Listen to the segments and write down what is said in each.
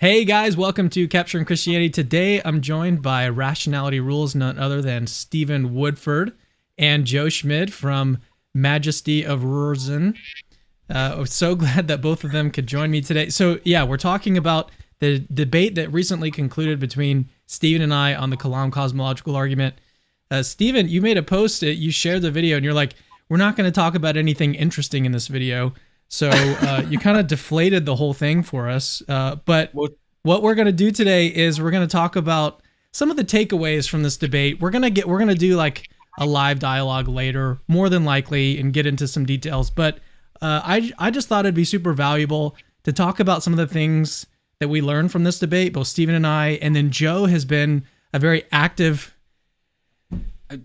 Hey guys, welcome to Capturing Christianity. Today I'm joined by Rationality Rules, none other than Stephen Woodford and Joe Schmid from Majesty of Reason. I'm so glad that both of them could join me today. So yeah, we're talking about the debate that recently concluded between Stephen and I on the Kalam Cosmological Argument. Stephen, you made a post, you shared the video, and you're like, we're not going to talk about anything interesting in this video. So you kind of deflated the whole thing for us. But what we're going to do today is we're going to talk about some of the takeaways from this debate. We're going to do like a live dialogue later, more than likely, and get into some details. But I just thought it'd be super valuable to talk about some of the things that we learned from this debate, both Stephen and I, and then Joe has been a very active,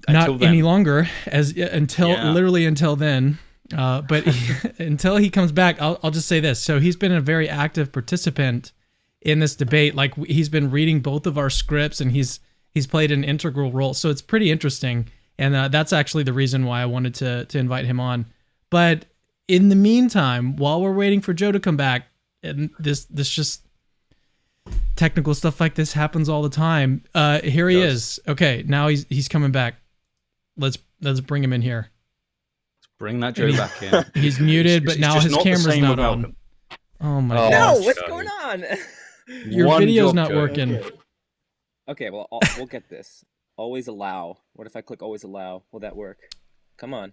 not any longer, literally until then. But until he comes back, I'll just say this. So he's been a very active participant in this debate. Like, he's been reading both of our scripts, and he's played an integral role. So it's pretty interesting, and that's actually the reason why I wanted to invite him on. But in the meantime, while we're waiting for Joe to come back, and this just technical stuff like this happens all the time. Here he is. Okay, now he's coming back. Let's bring him in here. Bring that Joe back in. He's muted, but now his camera's not on. Oh my god! No, what's going on? Your video's not working. Okay, well, we'll get this. Always allow. What if I click always allow? Will that work? Come on.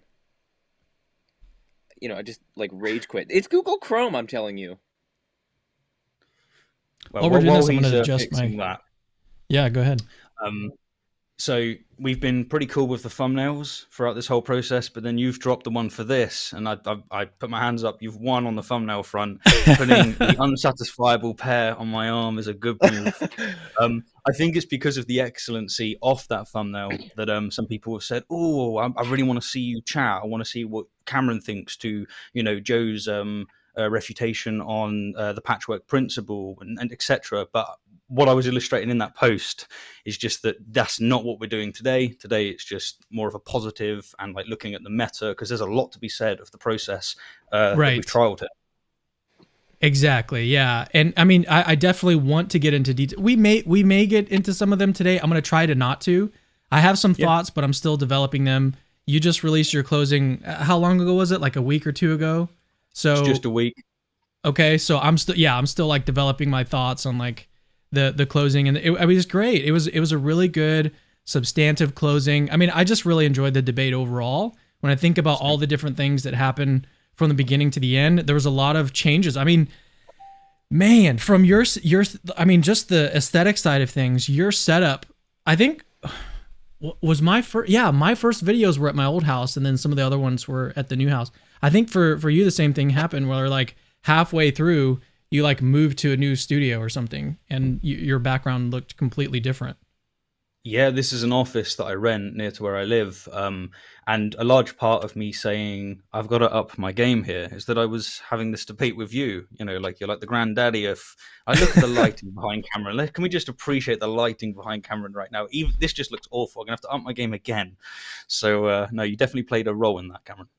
I just like rage quit. It's Google Chrome, I'm telling you. Well, we're doing this, I'm going to adjust my... Yeah, go ahead. So we've been pretty cool with the thumbnails throughout this whole process, but then you've dropped the one for this, and I put my hands up. You've won on the thumbnail front. Putting the unsatisfiable pair on my arm is a good move. I think it's because of the excellency of that thumbnail that some people have said, "Oh, I really want to see you chat. I want to see what Cameron thinks to Joe's refutation on the patchwork principle and etc." But what I was illustrating in that post is just that's not what we're doing today. Today, it's just more of a positive and like looking at the meta, because there's a lot to be said of the process that we've trialed it. Exactly. Yeah. And I mean, I definitely want to get into detail. We may get into some of them today. I'm going to try to not to. I have some thoughts, but I'm still developing them. You just released your closing. How long ago was it? Like a week or two ago? So it's just a week. Okay. So I'm still like developing my thoughts on like the closing, and it was great. It was a really good substantive closing. I mean, I just really enjoyed the debate overall. When I think about all the different things that happened from the beginning to the end, there was a lot of changes. I mean, man, from your I mean, just the aesthetic side of things, your setup, I think was my first videos were at my old house, and then some of the other ones were at the new house. I think for you the same thing happened, where like halfway through you like moved to a new studio or something, and your background looked completely different. Yeah, this is an office that I rent near to where I live. And a large part of me saying I've got to up my game here is that I was having this debate with you. Like you're like the granddaddy of. I look at the lighting behind Cameron. Can we just appreciate the lighting behind Cameron right now? Even this just looks awful. I'm gonna have to up my game again. So no, you definitely played a role in that, Cameron.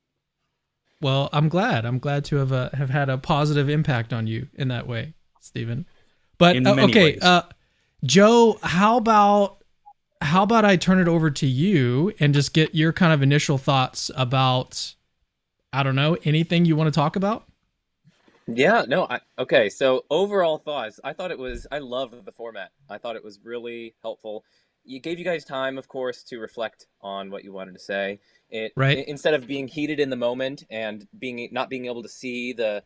Well, I'm glad to have had a positive impact on you in that way, Stephen. But okay, Joe, how about I turn it over to you and just get your kind of initial thoughts about, I don't know, anything you want to talk about? Yeah, no, okay. So overall thoughts, I loved the format. I thought it was really helpful. It gave you guys time, of course, to reflect on what you wanted to say. Instead of being heated in the moment and not being able to see the,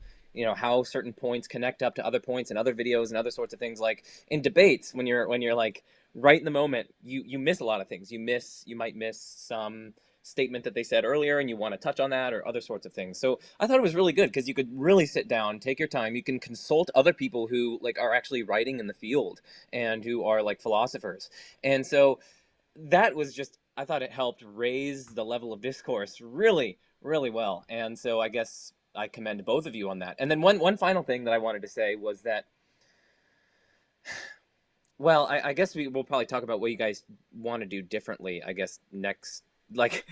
how certain points connect up to other points and other videos and other sorts of things. Like in debates, when you're like right in the moment, you miss a lot of things. You might miss some statement that they said earlier, and you want to touch on that, or other sorts of things. So I thought it was really good because you could really sit down, take your time. You can consult other people who like are actually writing in the field and who are like philosophers. And so that was just, I thought it helped raise the level of discourse really, really well. And so I guess I commend both of you on that. And then one final thing that I wanted to say was that, well, I guess we'll probably talk about what you guys want to do differently, I guess, next. Like,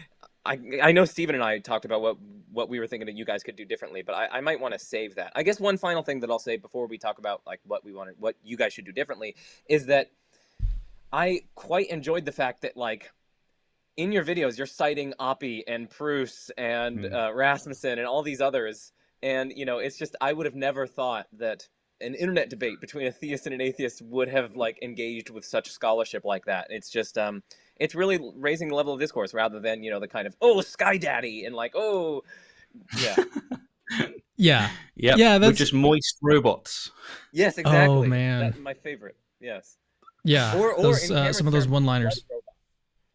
I know Stephen and I talked about what we were thinking that you guys could do differently, but I might want to save that. I guess one final thing that I'll say before we talk about like what you guys should do differently is that I quite enjoyed the fact that like in your videos you're citing Oppie and Proust and Rasmussen and all these others, and it's just I would have never thought that an internet debate between a theist and an atheist would have like engaged with such scholarship like that. It's just it's really raising the level of discourse rather than the kind of Sky Daddy and like yeah. Yeah. Yep. Yeah, we're just moist robots. Yes, exactly. Oh man, that's my favorite. Yes. Yeah, or some of those one-liners.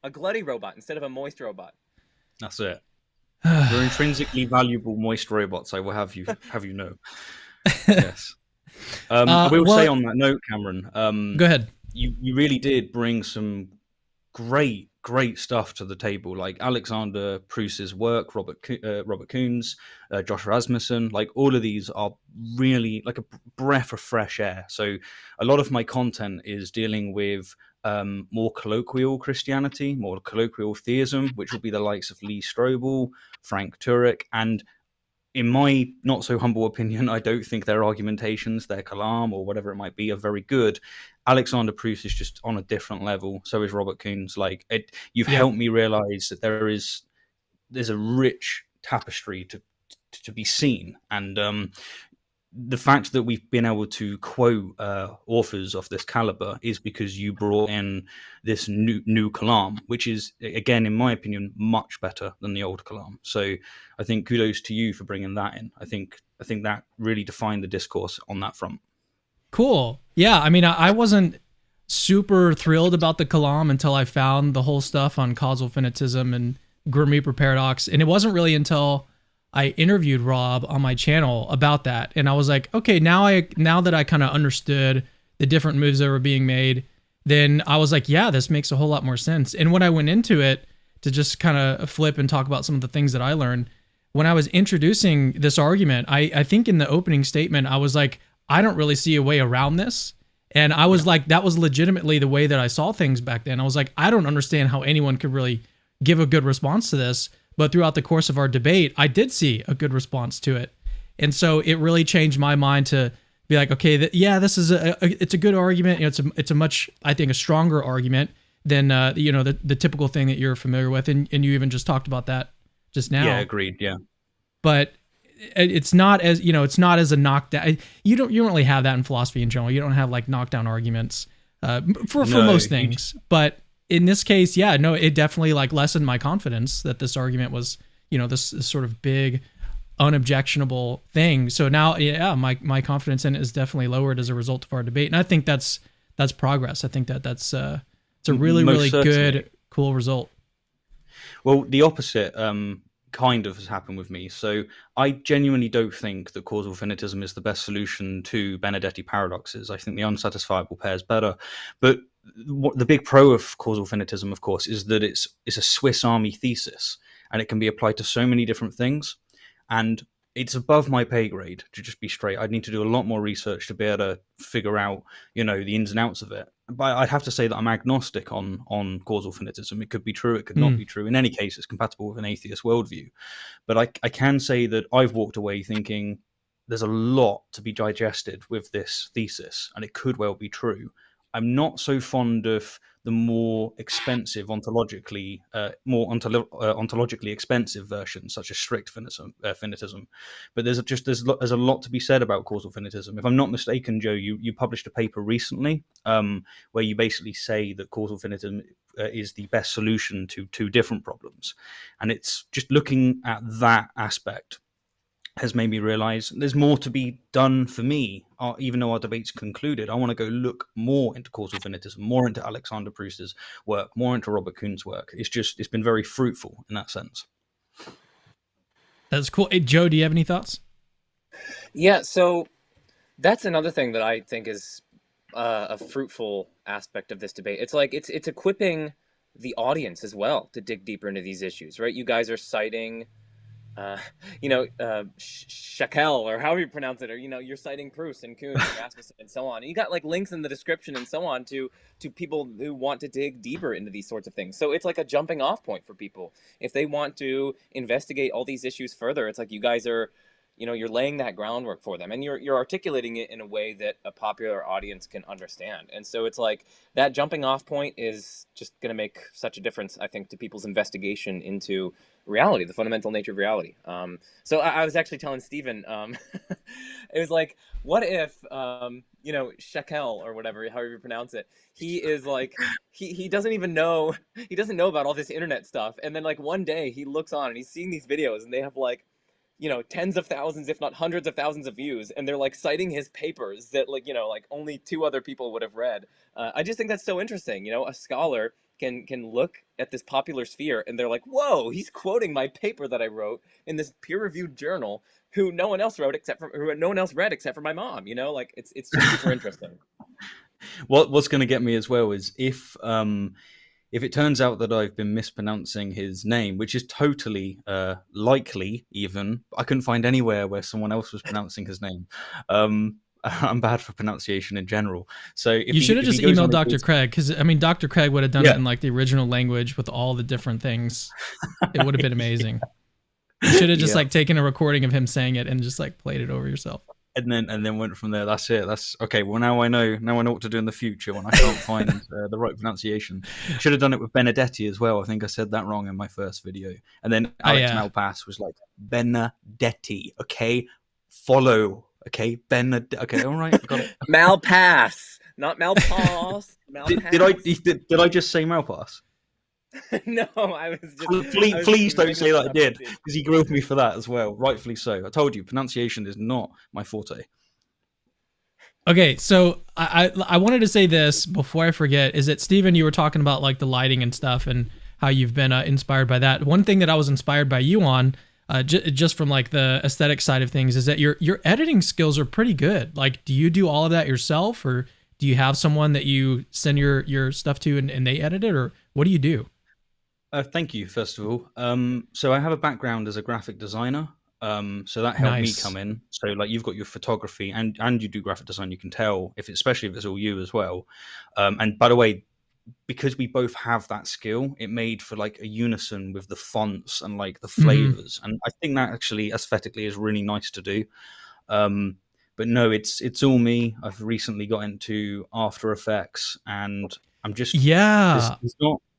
A glutty robot instead of a moist robot. That's it. We're intrinsically valuable moist robots. I will have you know. Yes. I will say on that note, Cameron. Go ahead. You really did bring some great stuff to the table, like Alexander Proust's work, Robert Kuhn's, Josh Rasmussen. Like all of these are really like a breath of fresh air. So a lot of my content is dealing with more colloquial Christianity, more colloquial theism, which will be the likes of Lee Strobel, Frank Turek, and in my not so humble opinion, I don't think their argumentations, their Kalam or whatever it might be, are very good. Alexander Proust is just on a different level. So is Robert Kuhn's. Like you've helped me realize that there's a rich tapestry to be seen, and the fact that we've been able to quote authors of this caliber is because you brought in this new Kalam, which is, again, in my opinion, much better than the old Kalam. So I think kudos to you for bringing that in. I think that really defined the discourse on that front. Cool. Yeah, I mean, I wasn't super thrilled about the Kalam until I found the whole stuff on causal finitism and Grim Reaper paradox, and it wasn't really until I interviewed Rob on my channel about that, and I was like, okay, now that I kind of understood the different moves that were being made, then I was like, yeah, this makes a whole lot more sense. And when I went into it to just kind of flip and talk about some of the things that I learned, when I was introducing this argument, I think in the opening statement, I was like, I don't really see a way around this. And I was like, that was legitimately the way that I saw things back then. I was like, I don't understand how anyone could really give a good response to this. But throughout the course of our debate, I did see a good response to it. And so it really changed my mind to be like, okay, this is it's a good argument. It's a much, I think, a stronger argument than the typical thing that you're familiar with. And you even just talked about that just now. Yeah, agreed. Yeah. But it's not as a knockdown. You don't really have that in philosophy in general. You don't have like knockdown arguments for most things. But in this case, yeah, no, it definitely like lessened my confidence that this argument was, this sort of big, unobjectionable thing. So now, yeah, my confidence in it is definitely lowered as a result of our debate, and I think that's progress. I think that's it's a really good, cool result. Well, the opposite kind of has happened with me. So I genuinely don't think that causal finitism is the best solution to Benedetti paradoxes. I think the unsatisfiable pair is better, but the big pro of causal finitism, of course, is that it's a Swiss Army thesis, and it can be applied to so many different things. And it's above my pay grade, to just be straight. I'd need to do a lot more research to be able to figure out, the ins and outs of it. But I'd have to say that I'm agnostic on causal finitism. It could be true, it could not be true. In any case, it's compatible with an atheist worldview. But I can say that I've walked away thinking there's a lot to be digested with this thesis, and it could well be true. I'm not so fond of the more expensive, ontologically expensive versions, such as strict finitism. But there's a lot to be said about causal finitism. If I'm not mistaken, Joe, you published a paper recently where you basically say that causal finitism is the best solution to two different problems, and it's just looking at that aspect has made me realize there's more to be done for me. Even though our debate's concluded, I want to go look more into causal finitism, more into Alexander Proust's work, more into Robert Kuhn's work. It's been very fruitful in that sense. That's cool. Hey, Joe, do you have any thoughts? Yeah, so that's another thing that I think is a fruitful aspect of this debate. It's like it's equipping the audience as well to dig deeper into these issues, right? You guys are citing Shakel, or however you pronounce it, or you're citing Proust and Kuhn and Rasmussen and so on. And you got like links in the description and so on to people who want to dig deeper into these sorts of things. So it's like a jumping off point for people if they want to investigate all these issues further. It's like you guys are, you're laying that groundwork for them, and you're articulating it in a way that a popular audience can understand. And so it's like that jumping off point is just going to make such a difference, I think, to people's investigation into reality, the fundamental nature of reality. So I was actually telling Stephen, it was like, what if, Shekel or whatever, however you pronounce it, he is like, he doesn't even know, he doesn't know about all this internet stuff. And then like one day he looks on and he's seeing these videos and they have like, tens of thousands, if not hundreds of thousands of views. And they're like citing his papers that like, like only 2 other people would have read. I just think that's so interesting. A scholar can look at this popular sphere and they're like, whoa, he's quoting my paper that I wrote in this peer-reviewed journal who no one else read except for my mom. Like it's just super interesting. What's going to get me as well is if it turns out that I've been mispronouncing his name, which is totally likely, even I couldn't find anywhere where someone else was pronouncing his name. I'm bad for pronunciation in general. So you should have just emailed Dr. Craig, because I mean, Dr. Craig would have done it in like the original language with all the different things. It would have been amazing. You should have just like taken a recording of him saying it and just like played it over yourself. And then went from there. That's it. That's okay. Well, now I know what to do in the future when I can't find the right pronunciation. Should have done it with Benedetti as well. I think I said that wrong in my first video. And then Alex Malpass was like Benedetti. Okay, follow. Okay, Benedetti. Okay, all right, got it. Malpass, not Malpass. Did I just say Malpass? No, I was just. Please don't say that I did, because he grilled me for that as well. Rightfully so. I told you, pronunciation is not my forte. Okay, so I wanted to say this before I forget, is that Stephen, you were talking about like the lighting and stuff and how you've been inspired by that. One thing that I was inspired by you on, just from like the aesthetic side of things, is that your editing skills are pretty good. Like, do you do all of that yourself, or do you have someone that you send your stuff to and they edit it, or what do you do? Thank you, first of all. So I have a background as a graphic designer. So that helped me come in. So like you've got your photography and you do graphic design, you can tell especially if it's all you as well. And by the way, because we both have that skill, it made for like a unison with the fonts and like the flavors. And I think that actually aesthetically is really nice to do. But no, it's all me. I've recently got into After Effects, and I'm just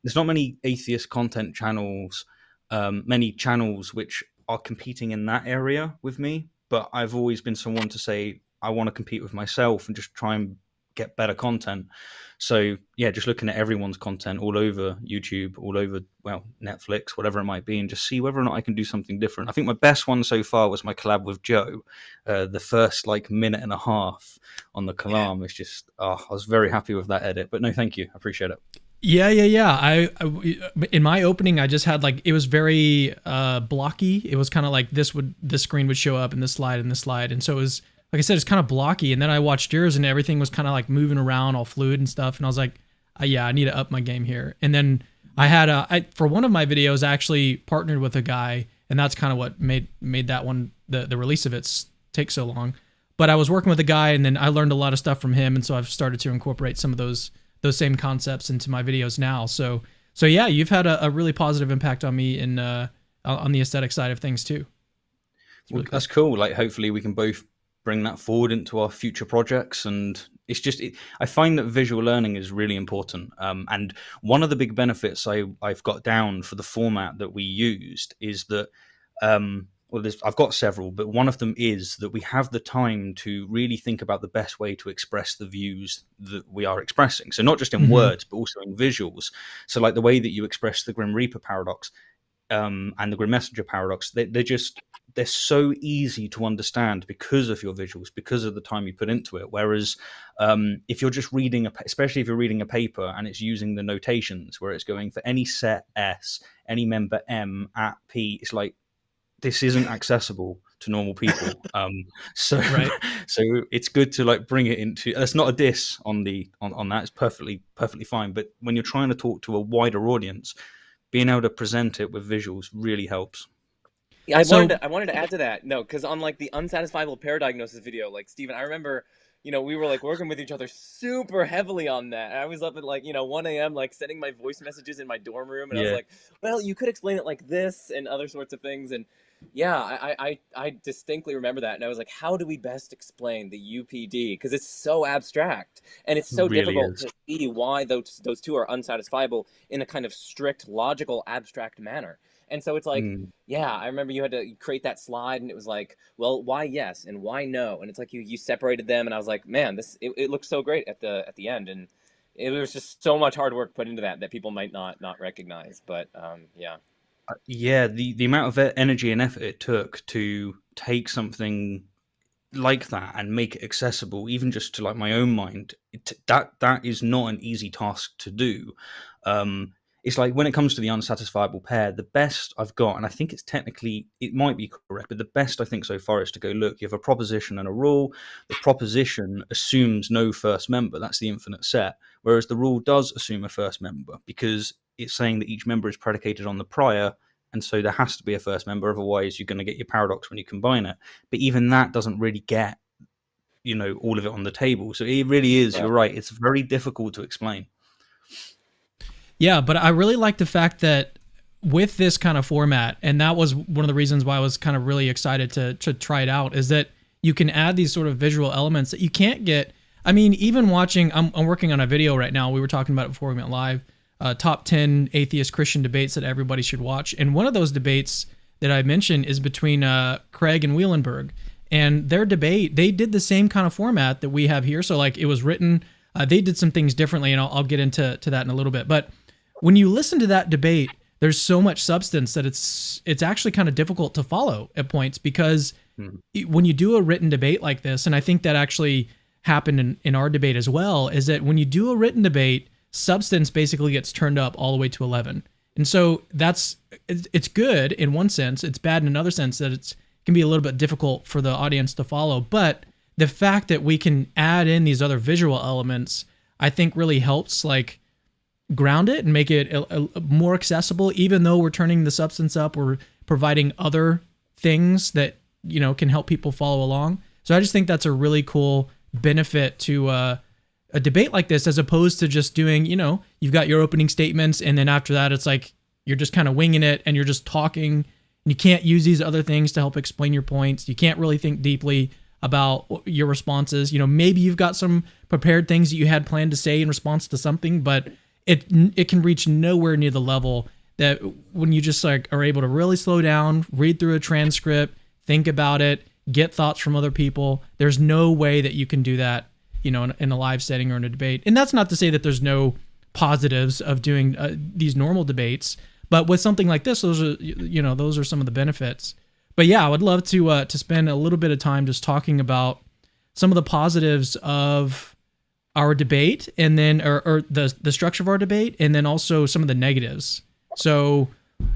there's not many atheist content channels, many channels which are competing in that area with me. But I've always been someone to say I want to compete with myself and just try and get better content. So yeah, just looking at everyone's content all over YouTube, all over, well, Netflix, whatever it might be, and just see whether or not I can do something different. I think my best one so far was my collab with Joe. The first like minute and a half on the Kalam is just, I was very happy with that edit. But no, thank you. I appreciate it. Yeah. I in my opening, I just had like, it was very blocky. It was kind of like this screen would show up in this slide and this slide. And so it was, like I said, it's kind of blocky. And then I watched yours and everything was kind of like moving around all fluid and stuff. And I was like, I need to up my game here. And then I had for one of my videos, I actually partnered with a guy, and that's kind of what made that one, the release of it take so long. But I was working with a guy, and then I learned a lot of stuff from him. And so I've started to incorporate some of those same concepts into my videos now. So yeah, you've had a really positive impact on me in on the aesthetic side of things too. Really that's cool. Like hopefully we can both bring that forward into our future projects. And it's just, I find that visual learning is really important. And one of the big benefits I've got down for the format that we used is that, I've got several, but one of them is that we have the time to really think about the best way to express the views that we are expressing. So not just in words, but also in visuals. So like the way that you express the Grim Reaper paradox and the Grim Messenger paradox, they're so easy to understand because of your visuals, because of the time you put into it. Whereas if you're just reading, especially if you're reading a paper and it's using the notations where it's going for any set S, any member M at P, it's like, this isn't accessible to normal people. So it's good to like bring it into, that's not a diss on that. It's perfectly fine. But when you're trying to talk to a wider audience, being able to present it with visuals really helps. Yeah, So I wanted to add to that. No, because on like the unsatisfiable paradignosis video, like Stephen, I remember, we were like working with each other super heavily on that. And I was up at like 1 a.m. like sending my voice messages in my dorm room, and I was Yeah, like, well, you could explain it like this and other sorts of things. And yeah, I distinctly remember that, and I was like, how do we best explain the UPD? Because it's so abstract, and it's so really difficult is. to see why those two are unsatisfiable in a kind of strict, logical, abstract manner. And so it's like, Mm, yeah, I remember you had to create that slide, and it was like, well, why yes and why no, and it's like you separated them, and I was like, man, it looked so great at the end, and it was just so much hard work put into that people might not recognize, but yeah. yeah, the amount of energy and effort it took to take something like that and make it accessible, even just to like my own mind, that is not an easy task to do. um it's like when it comes to the unsatisfiable pair, the best I've got, and I think it might be correct, but the best I think so far is to go, look, you have a proposition and a rule. The proposition assumes no first member, that's the infinite set, whereas the rule does assume a first member because it's saying that each member is predicated on the prior, and so there has to be a first member, otherwise you're going to get your paradox when you combine it. But even that doesn't really get all of it on the table, so it really is, Yeah. you're right, it's very difficult to explain. yeah, but I really like the fact that with this kind of format, and that was one of the reasons why I was kind of really excited to try it out, is that you can add these sort of visual elements that you can't get. I mean, even watching, I'm working on a video right now. We were talking about it before we went live. Top 10 atheist Christian debates that everybody should watch. And one of those debates that I mentioned is between Craig and Wielenberg. And their debate, they did the same kind of format that we have here. So like it was written, they did some things differently, and I'll get into that in a little bit. But when you listen to that debate, there's so much substance that it's actually kind of difficult to follow at points, because when you do a written debate like this, and I think that actually happened in our debate as well, is that when you do a written debate, substance basically gets turned up all the way to 11. And so it's good in one sense, it's bad in another sense, that it can be a little bit difficult for the audience to follow. But the fact that we can add in these other visual elements, I think really helps like ground it and make it a more accessible, even though we're turning the substance up, we're providing other things that can help people follow along. So I just think that's a really cool benefit to a debate like this, as opposed to just doing, you've got your opening statements, and then after that it's like you're just kind of winging it and you're just talking, and you can't use these other things to help explain your points. You can't really think deeply about your responses. Maybe you've got some prepared things that you had planned to say in response to something, but it can reach nowhere near the level that when you just like are able to really slow down, read through a transcript, think about it, get thoughts from other people. There's no way that you can do that, in a live setting or in a debate. And that's not to say that there's no positives of doing these normal debates, but with something like this, those are some of the benefits. But yeah, I would love to spend a little bit of time just talking about some of the positives of our debate, and then or the structure of our debate, and then also some of the negatives. So,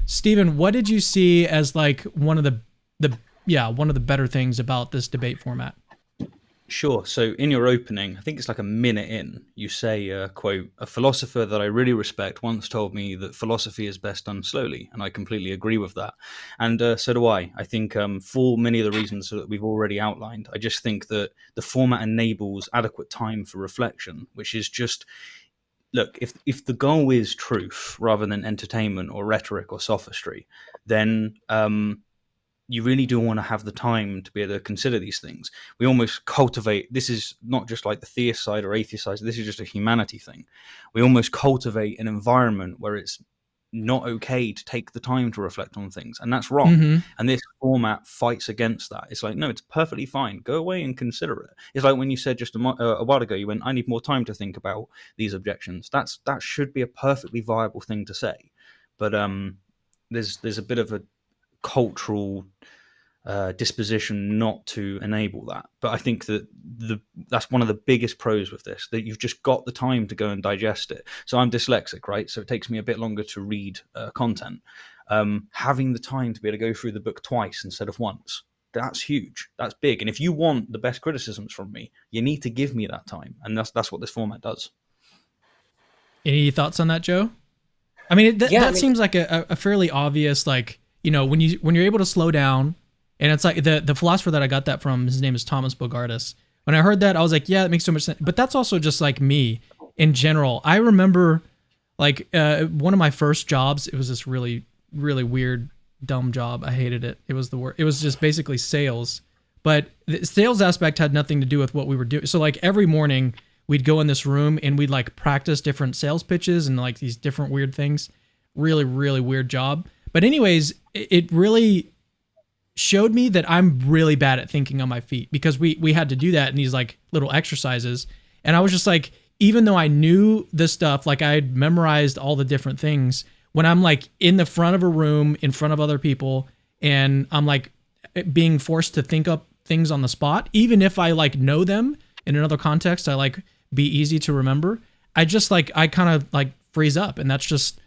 Stephen, what did you see as like one of the better things about this debate format? Sure. So in your opening, I think it's like a minute in, you say, quote, "A philosopher that I really respect once told me that philosophy is best done slowly." And I completely agree with that. And so do I. I think for many of the reasons that we've already outlined, I just think that the format enables adequate time for reflection, which is just, look, if the goal is truth rather than entertainment or rhetoric or sophistry, then you really do want to have the time to be able to consider these things. We almost cultivate, this is not just like the theist side or atheist side, this is just a humanity thing. We almost cultivate an environment where it's not okay to take the time to reflect on things, and that's wrong. Mm-hmm. And this format fights against that. It's like, no, it's perfectly fine. Go away and consider it. It's like when you said just a while ago, you went, "I need more time to think about these objections." That should be a perfectly viable thing to say. But there's a bit of a cultural disposition not to enable that. But I think that that's one of the biggest pros with this, that you've just got the time to go and digest it. So I'm dyslexic, right? So it takes me a bit longer to read content. Having the time to be able to go through the book twice instead of once, that's huge. That's big. And if you want the best criticisms from me, you need to give me that time. And that's what this format does. Any thoughts on that, Joe? I mean, that seems like a fairly obvious, like, when you're able to slow down, and it's like the philosopher that I got that from, his name is Thomas Bogardus. When I heard that, I was like, yeah, it makes so much sense. But that's also just like me in general. I remember like one of my first jobs, it was this really, really weird, dumb job. I hated it. It was the worst. It was just basically sales. But the sales aspect had nothing to do with what we were doing. So like every morning we'd go in this room and we'd like practice different sales pitches and like these different weird things. Really, really weird job. But anyways, it really showed me that I'm really bad at thinking on my feet, because we had to do that in these like little exercises. And I was just like, even though I knew this stuff, like I had memorized all the different things, when I'm like in the front of a room in front of other people and I'm like being forced to think up things on the spot, even if I like know them in another context, I like be easy to remember. I kind of like freeze up, and that's just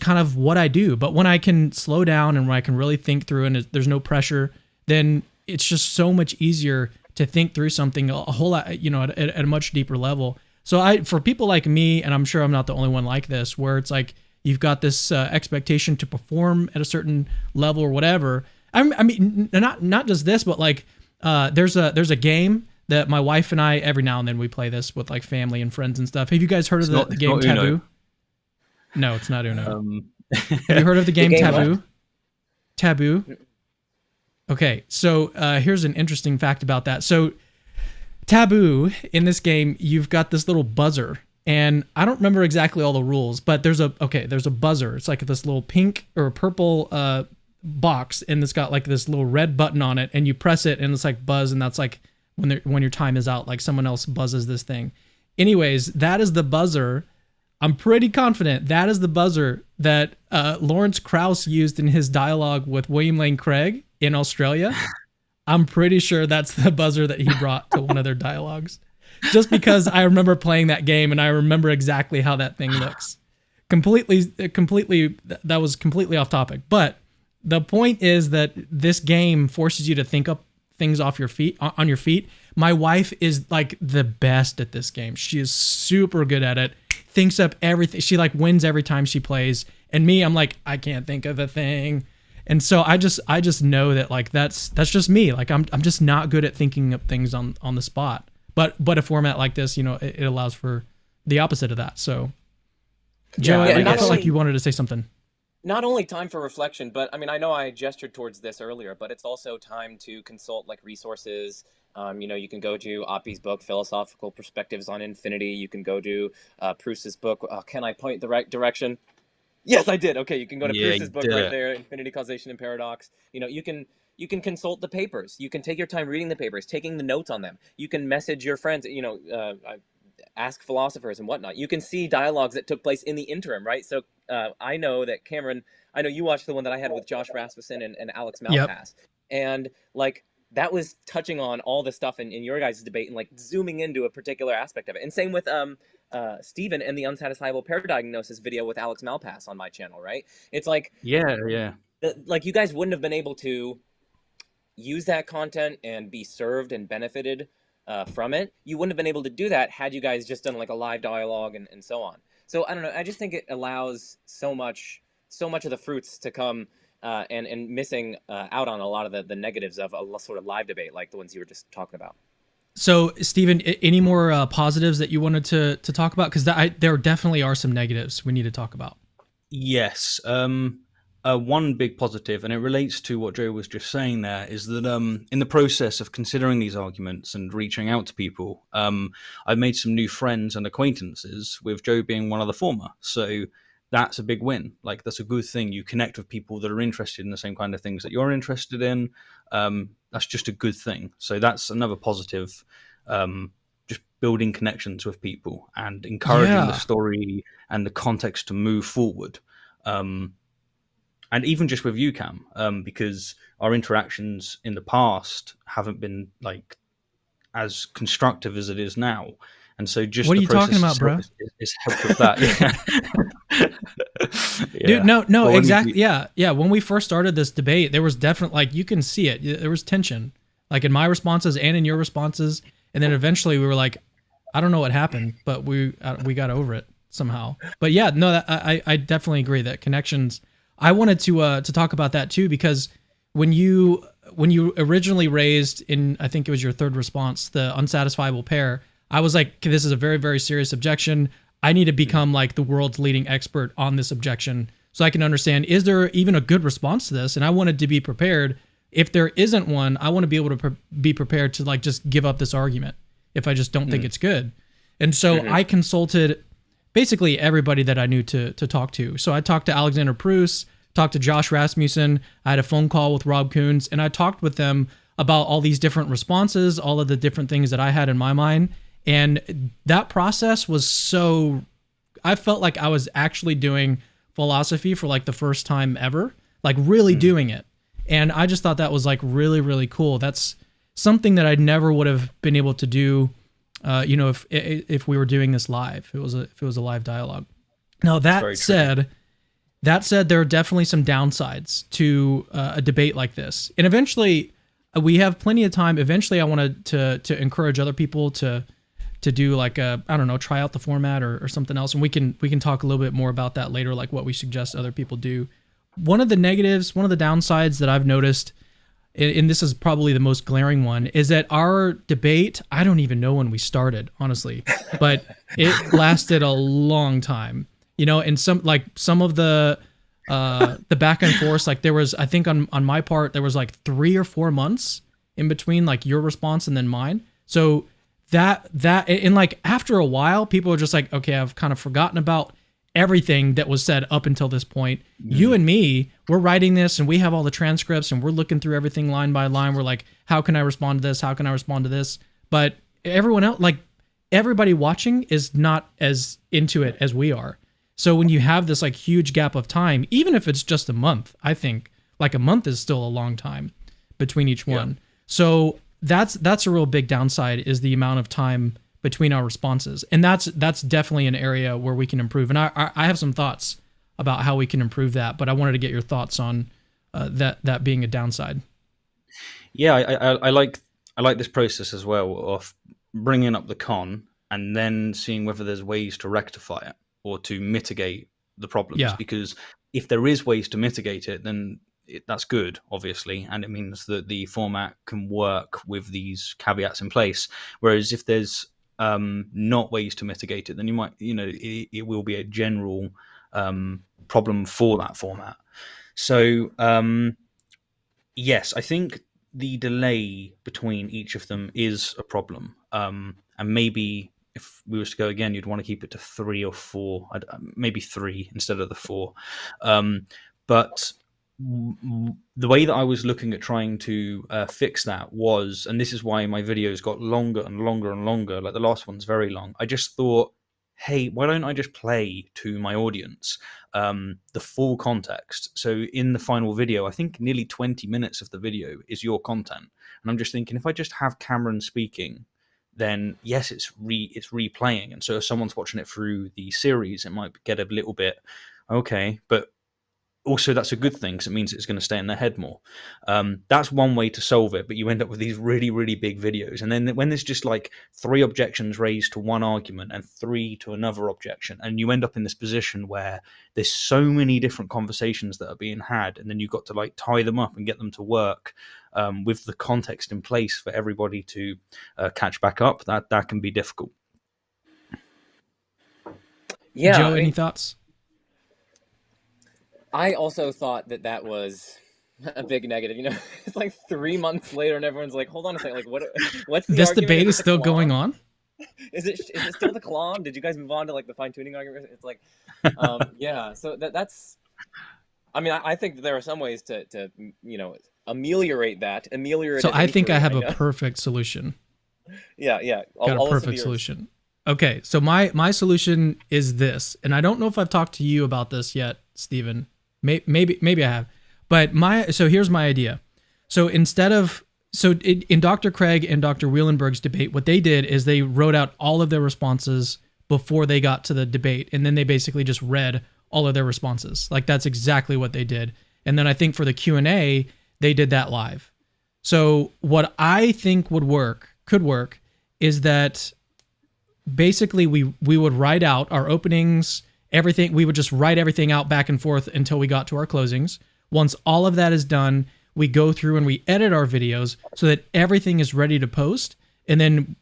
kind of what I do. But when I can slow down and when I can really think through and there's no pressure, then it's just so much easier to think through something a whole lot, at a much deeper level. So for people like me, and I'm sure I'm not the only one like this, where it's like you've got this expectation to perform at a certain level or whatever. I mean, not just this, but like there's a game that my wife and I, every now and then we play this with like family and friends and stuff. Have you guys heard of the game Taboo? No, it's not Uno. Have you heard of the game Taboo? What? Taboo. Okay, so here's an interesting fact about that. So Taboo, in this game, you've got this little buzzer, and I don't remember exactly all the rules, but there's a buzzer. It's like this little pink or purple box, and it's got like this little red button on it, and you press it, and it's like buzz, and that's like when your time is out, like someone else buzzes this thing. Anyways, that is the buzzer. I'm pretty confident that is the buzzer that Lawrence Krauss used in his dialogue with William Lane Craig in Australia. I'm pretty sure that's the buzzer that he brought to one of their dialogues. Just because I remember playing that game and I remember exactly how that thing looks. Completely, that was completely off topic. But the point is that this game forces you to think up things on your feet. My wife is like the best at this game. She is super good at it. Thinks up everything. She like wins every time she plays. And me, I'm like, I can't think of a thing. And so I just know that like that's just me. Like I'm just not good at thinking up things on the spot. But a format like this, it allows for the opposite of that. So Joe, I felt like you wanted to say something. Not only time for reflection, but I mean, I know I gestured towards this earlier, but it's also time to consult like resources. You can go to Oppie's book, Philosophical Perspectives on Infinity. You can go to Proust's book. Can I point the right direction? Yes, I did. Okay, you can go to Proust's book right there, Infinity, Causation, and Paradox. You can consult the papers. You can take your time reading the papers, taking the notes on them. You can message your friends. Ask philosophers and whatnot. You can see dialogues that took place in the interim, right? So I know that Cameron, I know you watched the one that I had with Josh Rasmussen and Alex Malpass. Yep. And like that was touching on all the stuff in your guys' debate and like zooming into a particular aspect of it. And same with Stephen and the Unsatisfiable Paradigm Gnosis video with Alex Malpass on my channel, right? It's like like you guys wouldn't have been able to use that content and be served and benefited from it. You wouldn't have been able to do that had you guys just done like a live dialogue and so on. So I don't know. I just think it allows so much of the fruits to come and missing out on a lot of the negatives of a sort of live debate like the ones you were just talking about. So, Stephen, any more positives that you wanted to talk about? Because there definitely are some negatives we need to talk about. Yes. One big positive, and it relates to what Joe was just saying there, is that in the process of considering these arguments and reaching out to people, I've made some new friends and acquaintances, with Joe being one of the former. So that's a big win. Like, that's a good thing. You connect with people that are interested in the same kind of things that you're interested in. That's just a good thing. So that's another positive. Just building connections with people and encouraging the story and the context to move forward. And even just with you, Cam, because our interactions in the past haven't been like as constructive as it is now. And so just what are you talking about, bro? Is helped with that. Dude, no, well, exactly. Yeah. When we first started this debate, there was definitely like, you can see it. There was tension, like in my responses and in your responses. And then eventually we were like, I don't know what happened, but we got over it somehow. But yeah, no, I definitely agree that connections I wanted to talk about that too, because when you originally raised in, I think it was your third response, the unsatisfiable pair, I was like, okay, this is a very, very serious objection. I need to become like the world's leading expert on this objection so I can understand, is there even a good response to this? And I wanted to be prepared. If there isn't one, I want to be able to be prepared to like just give up this argument if I just don't think it's good. And so I consulted basically everybody that I knew to talk to. So I talked to Alexander Pruss, talked to Josh Rasmussen. I had a phone call with Rob Coons, and I talked with them about all these different responses, all of the different things that I had in my mind. And that process was so, I felt like I was actually doing philosophy for like the first time ever, like really doing it. And I just thought that was like really, really cool. That's something that I never would have been able to do, if we were doing this live, if it was a live dialogue. Now that said, there are definitely some downsides to a debate like this. And eventually we have plenty of time. Eventually I wanted to encourage other people to do like try out the format or something else. And we can talk a little bit more about that later, like what we suggest other people do. One of the downsides that I've noticed, and this is probably the most glaring one, is that our debate, I don't even know when we started, honestly, but it lasted a long time, and some of the back and forth, like there was, I think on my part, there was like 3 or 4 months in between like your response and then mine. So that, and like after a while, people are just like, okay, I've kind of forgotten about everything that was said up until this point. You and me, we're writing this and we have all the transcripts and we're looking through everything line by line. We're like, how can I respond to this? How can I respond to this? But everyone else, like everybody watching is not as into it as we are. So when you have this like huge gap of time, even if it's just a month, I think like a month is still a long time between each one. So that's a real big downside, is the amount of time between our responses. And that's definitely an area where we can improve. And I have some thoughts about how we can improve that, but I wanted to get your thoughts on that being a downside. Yeah, I like this process as well of bringing up the con and then seeing whether there's ways to rectify it or to mitigate the problems. Yeah. Because if there is ways to mitigate it, then that's good, obviously, and it means that the format can work with these caveats in place. Whereas if there's not ways to mitigate it, then you might, it will be a general problem for that format. So yes, I think the delay between each of them is a problem, and maybe if we was to go again, you'd want to keep it to 3 or 4, maybe 3 instead of the 4. But the way that I was looking at trying to fix that was, and this is why my videos got longer and longer and longer, like the last one's very long. I just thought, hey, why don't I just play to my audience the full context? So in the final video, I think nearly 20 minutes of the video is your content. And I'm just thinking, if I just have Cameron speaking, then yes, it's replaying. And so if someone's watching it through the series, it might get a little bit, okay, but also that's a good thing because it means it's going to stay in their head more. That's one way to solve it, but you end up with these really, really big videos. And then when there's just like 3 objections raised to one argument and 3 to another objection, and you end up in this position where there's so many different conversations that are being had, and then you've got to like tie them up and get them to work with the context in place for everybody to catch back up. That can be difficult. Yeah, Joe, any thoughts? I also thought that was a big negative. It's like 3 months later, and everyone's like, "Hold on a second, like what's the this argument? debate is still going on? Is it still the Kalam? Did you guys move on to like the fine tuning argument?" It's like, yeah. So that's. I mean, I think that there are some ways to ameliorate that. So I think I have a perfect solution. Yeah. Got a perfect solution. Okay, so my solution is this, and I don't know if I've talked to you about this yet, Stephen. Maybe I have, but here's my idea. So in Dr. Craig and Dr. Wielenberg's debate, what they did is they wrote out all of their responses before they got to the debate, and then they basically just read all of their responses. Like that's exactly what they did. And then I think for the Q&A, they did that live. So what I think could work, is that basically we would write out our openings everything, we would just write everything out back and forth until we got to our closings. Once all of that is done, we go through and we edit our videos so that everything is ready to post. And then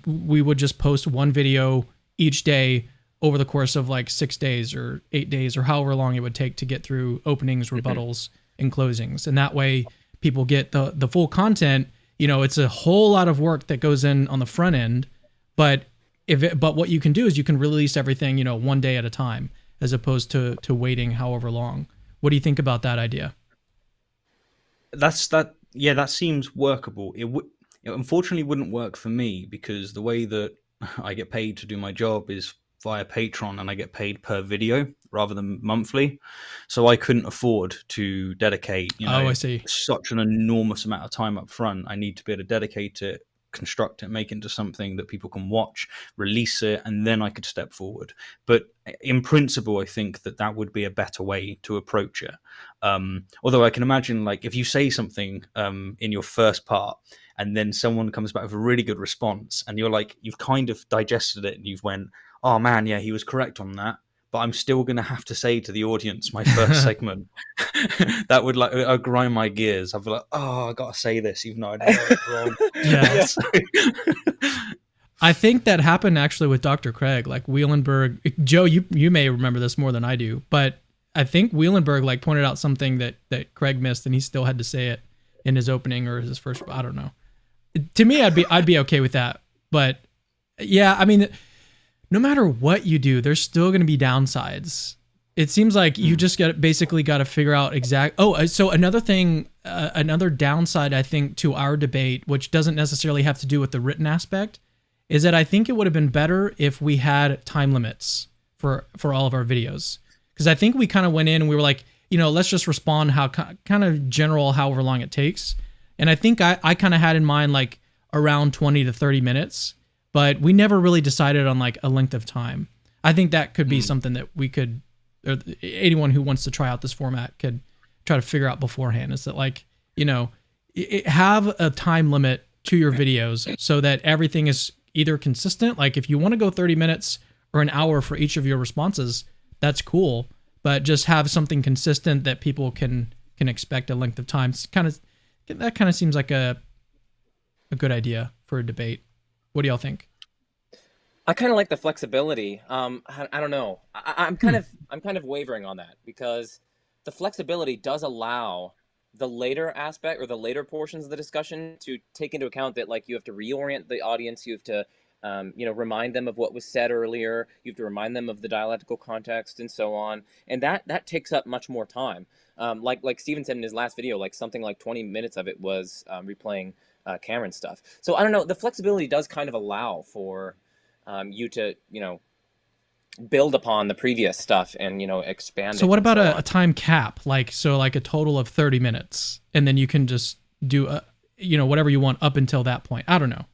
we would just post one video each day over the course of like 6 days or 8 days or however long it would take to get through openings, rebuttals, and closings. And that way people get the full content. You know, it's a whole lot of work that goes in on the front end, but what you can do is you can release everything, you know, one day at a time, as opposed to waiting however long. What do you think about that idea? That seems workable. It unfortunately wouldn't work for me, because the way that I get paid to do my job is via Patreon, and I get paid per video rather than monthly. So I couldn't afford to dedicate, I see, such an enormous amount of time up front. I need to be able to dedicate it, construct it, make it into something that people can watch, release it, and then I could step forward. But in principle, I think that would be a better way to approach it. Although I can imagine, like, if you say something in your first part, and then someone comes back with a really good response, and you're like, you've kind of digested it, and you've went, oh man, yeah, he was correct on that, but I'm still going to have to say to the audience my first segment. That would I'd grind my gears. I'd be like, oh, I got to say this, even though I know it's wrong. Yeah. I think that happened actually with Dr. Craig, like Wielenberg. Joe, you may remember this more than I do, but I think Wielenberg like pointed out something that Craig missed, and he still had to say it in his opening or his first. I don't know. To me, I'd be okay with that, but yeah, I mean, no matter what you do, there's still going to be downsides. It seems like you just basically got to figure out so another thing, another downside, I think, to our debate, which doesn't necessarily have to do with the written aspect, is that I think it would have been better if we had time limits for all of our videos. Because I think we kind of went in and we were like, you know, let's just respond how kind of general, however long it takes. And I think I kind of had in mind like around 20 to 30 minutes, but we never really decided on like a length of time. I think that could be something that we could, or anyone who wants to try out this format could try to figure out beforehand, is that, like, you know, have a time limit to your videos so that everything is either consistent. Like if you want to go 30 minutes or an hour for each of your responses, that's cool, but just have something consistent that people can expect a length of time. That kind of seems like a good idea for a debate. What do y'all think? I kind of like the flexibility. I don't know. I'm kind of wavering on that, because the flexibility does allow the later aspect or the later portions of the discussion to take into account that, like, you have to reorient the audience. You have to, remind them of what was said earlier. You have to remind them of the dialectical context and so on. And that takes up much more time. Like Stephen said in his last video, like something like 20 minutes of it was replaying Cameron stuff. So I don't know. The flexibility does kind of allow for you to, build upon the previous stuff and, expand. So what about a time cap? Like a total of 30 minutes, and then you can just do whatever you want up until that point. I don't know.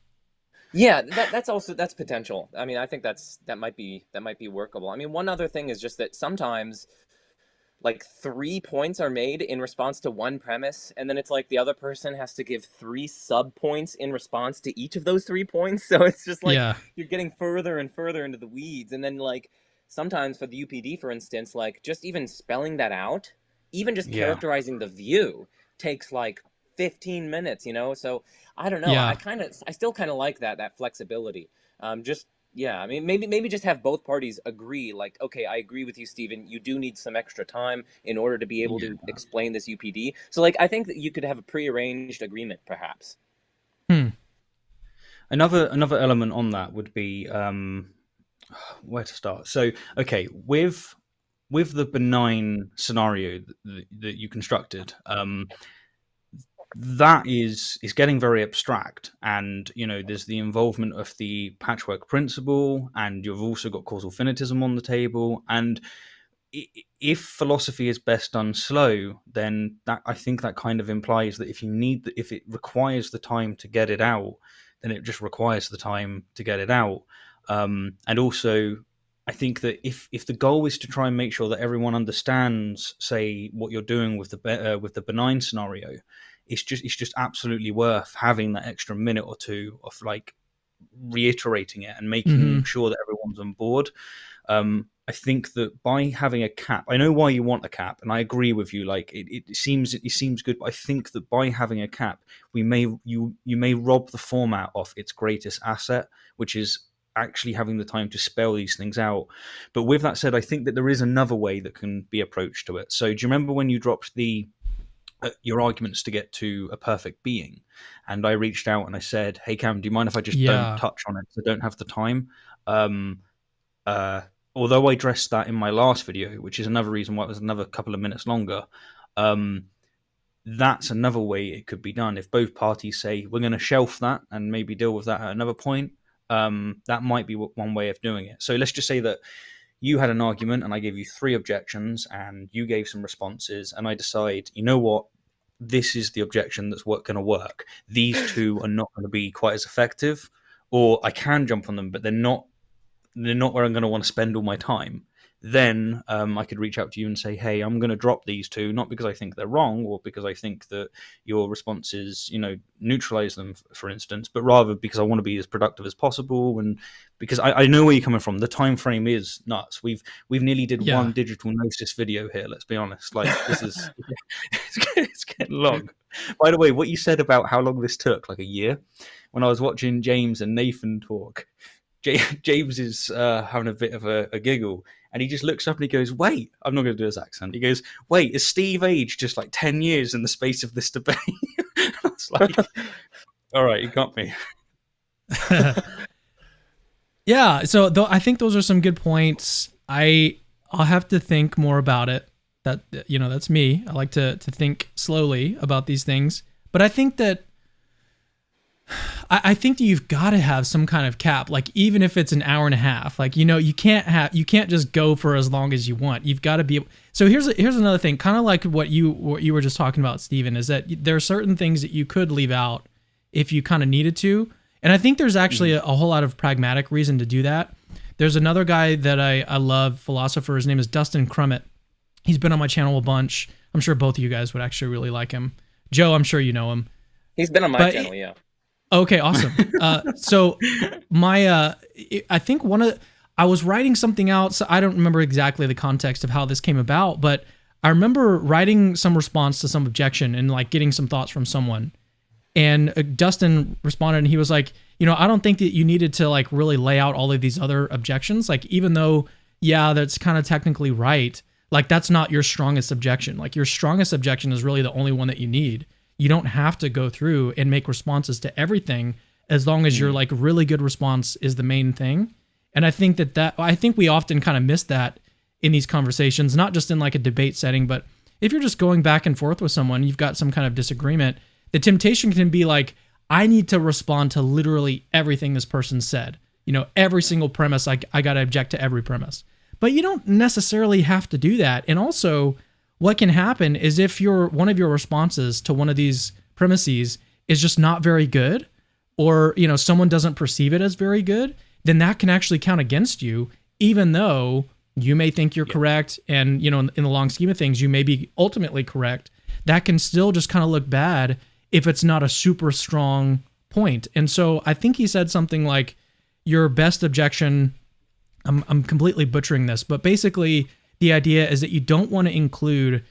Yeah, that's potential. I mean, I think that might be workable. I mean, one other thing is just that sometimes, like, 3 points are made in response to one premise, and then it's like the other person has to give 3 sub points in response to each of those 3 points. So it's just like, You're getting further and further into the weeds. And then, like, sometimes for the UPD, for instance, like, just even spelling that out, even just characterizing the view takes like 15 minutes, So I don't know. Yeah. I still kind of like that flexibility. I mean, maybe just have both parties agree, like, okay, I agree with you, Stephen. You do need some extra time in order to be able to explain this UPD. So, like, I think that you could have a prearranged agreement, perhaps. Another element on that would be where to start. So, okay, with the benign scenario that you constructed, that is getting very abstract, and there's the involvement of the patchwork principle, and you've also got causal finitism on the table. And if philosophy is best done slow, then I think that kind of implies that if it requires the time to get it out, then it just requires the time to get it out. And also, I think that if the goal is to try and make sure that everyone understands, say, what you're doing with the benign scenario, it's just absolutely worth having that extra minute or two of, like, reiterating it and making sure that everyone's on board. I think that by having a cap, I know why you want a cap, and I agree with you. Like it seems good, but I think that by having a cap, you may rob the format of its greatest asset, which is actually having the time to spell these things out. But with that said, I think that there is another way that can be approached to it. So do you remember when you dropped your arguments to get to a perfect being, and I reached out and I said, hey Cam, do you mind if I just don't touch on it because I don't have the time? Although I addressed that in my last video, which is another reason why it was another couple of minutes longer, that's another way it could be done. If both parties say, we're going to shelf that and maybe deal with that at another point, that might be one way of doing it. So let's just say that you had an argument and I gave you 3 objections and you gave some responses, and I decide, you know what, this is the objection that's going to work. These 2 are not going to be quite as effective, or I can jump on them, but they're not where I'm going to want to spend all my time. Then I could reach out to you and say, hey, I'm going to drop these 2, not because I think they're wrong or because I think that your responses, neutralize them, for instance, but rather because I want to be as productive as possible. And because I know where you're coming from. The time frame is nuts. We've nearly did one digital Gnosis video here. Let's be honest. Like this is, it's getting long. By the way, what you said about how long this took, like a year, when I was watching James and Nathan talk, James is having a bit of a giggle, and he just looks up and he goes, wait, I'm not going to do his accent. He goes, wait, is Steve aged just like 10 years in the space of this debate? I was like, all right, you got me. Yeah, so I think those are some good points. I'll have to think more about it. That's me. I like to think slowly about these things. But I think that you've got to have some kind of cap, like even if it's an hour and a half, like, you can't just go for as long as you want. You've got to be. So here's another thing, kind of like what you were just talking about, Stephen, is that there are certain things that you could leave out if you kind of needed to. And I think there's actually a whole lot of pragmatic reason to do that. There's another guy that I love, philosopher. His name is Dustin Crummett. He's been on my channel a bunch. I'm sure both of you guys would actually really like him. Joe, I'm sure you know him. He's been on my channel, yeah. Okay, awesome. So I think I was writing something out, so I don't remember exactly the context of how this came about, but I remember writing some response to some objection and like getting some thoughts from someone. And Dustin responded and he was like, I don't think that you needed to like really lay out all of these other objections. Like, even though, yeah, that's kind of technically right, like that's not your strongest objection. Like your strongest objection is really the only one that you need. You don't have to go through and make responses to everything, as long as your like really good response is the main thing. And I think I think we often kind of miss that in these conversations, not just in like a debate setting, but if you're just going back and forth with someone, you've got some kind of disagreement, the temptation can be like, I need to respond to literally everything this person said. Every single premise, I got to object to every premise. But you don't necessarily have to do that. And also, what can happen is if one of your responses to one of these premises is just not very good, or someone doesn't perceive it as very good, then that can actually count against you, even though you may think you're correct, and in the long scheme of things you may be ultimately correct. That can still just kind of look bad if it's not a super strong point. And so I think he said something like, your best objection, I'm completely butchering this, but basically the idea is that you don't want to include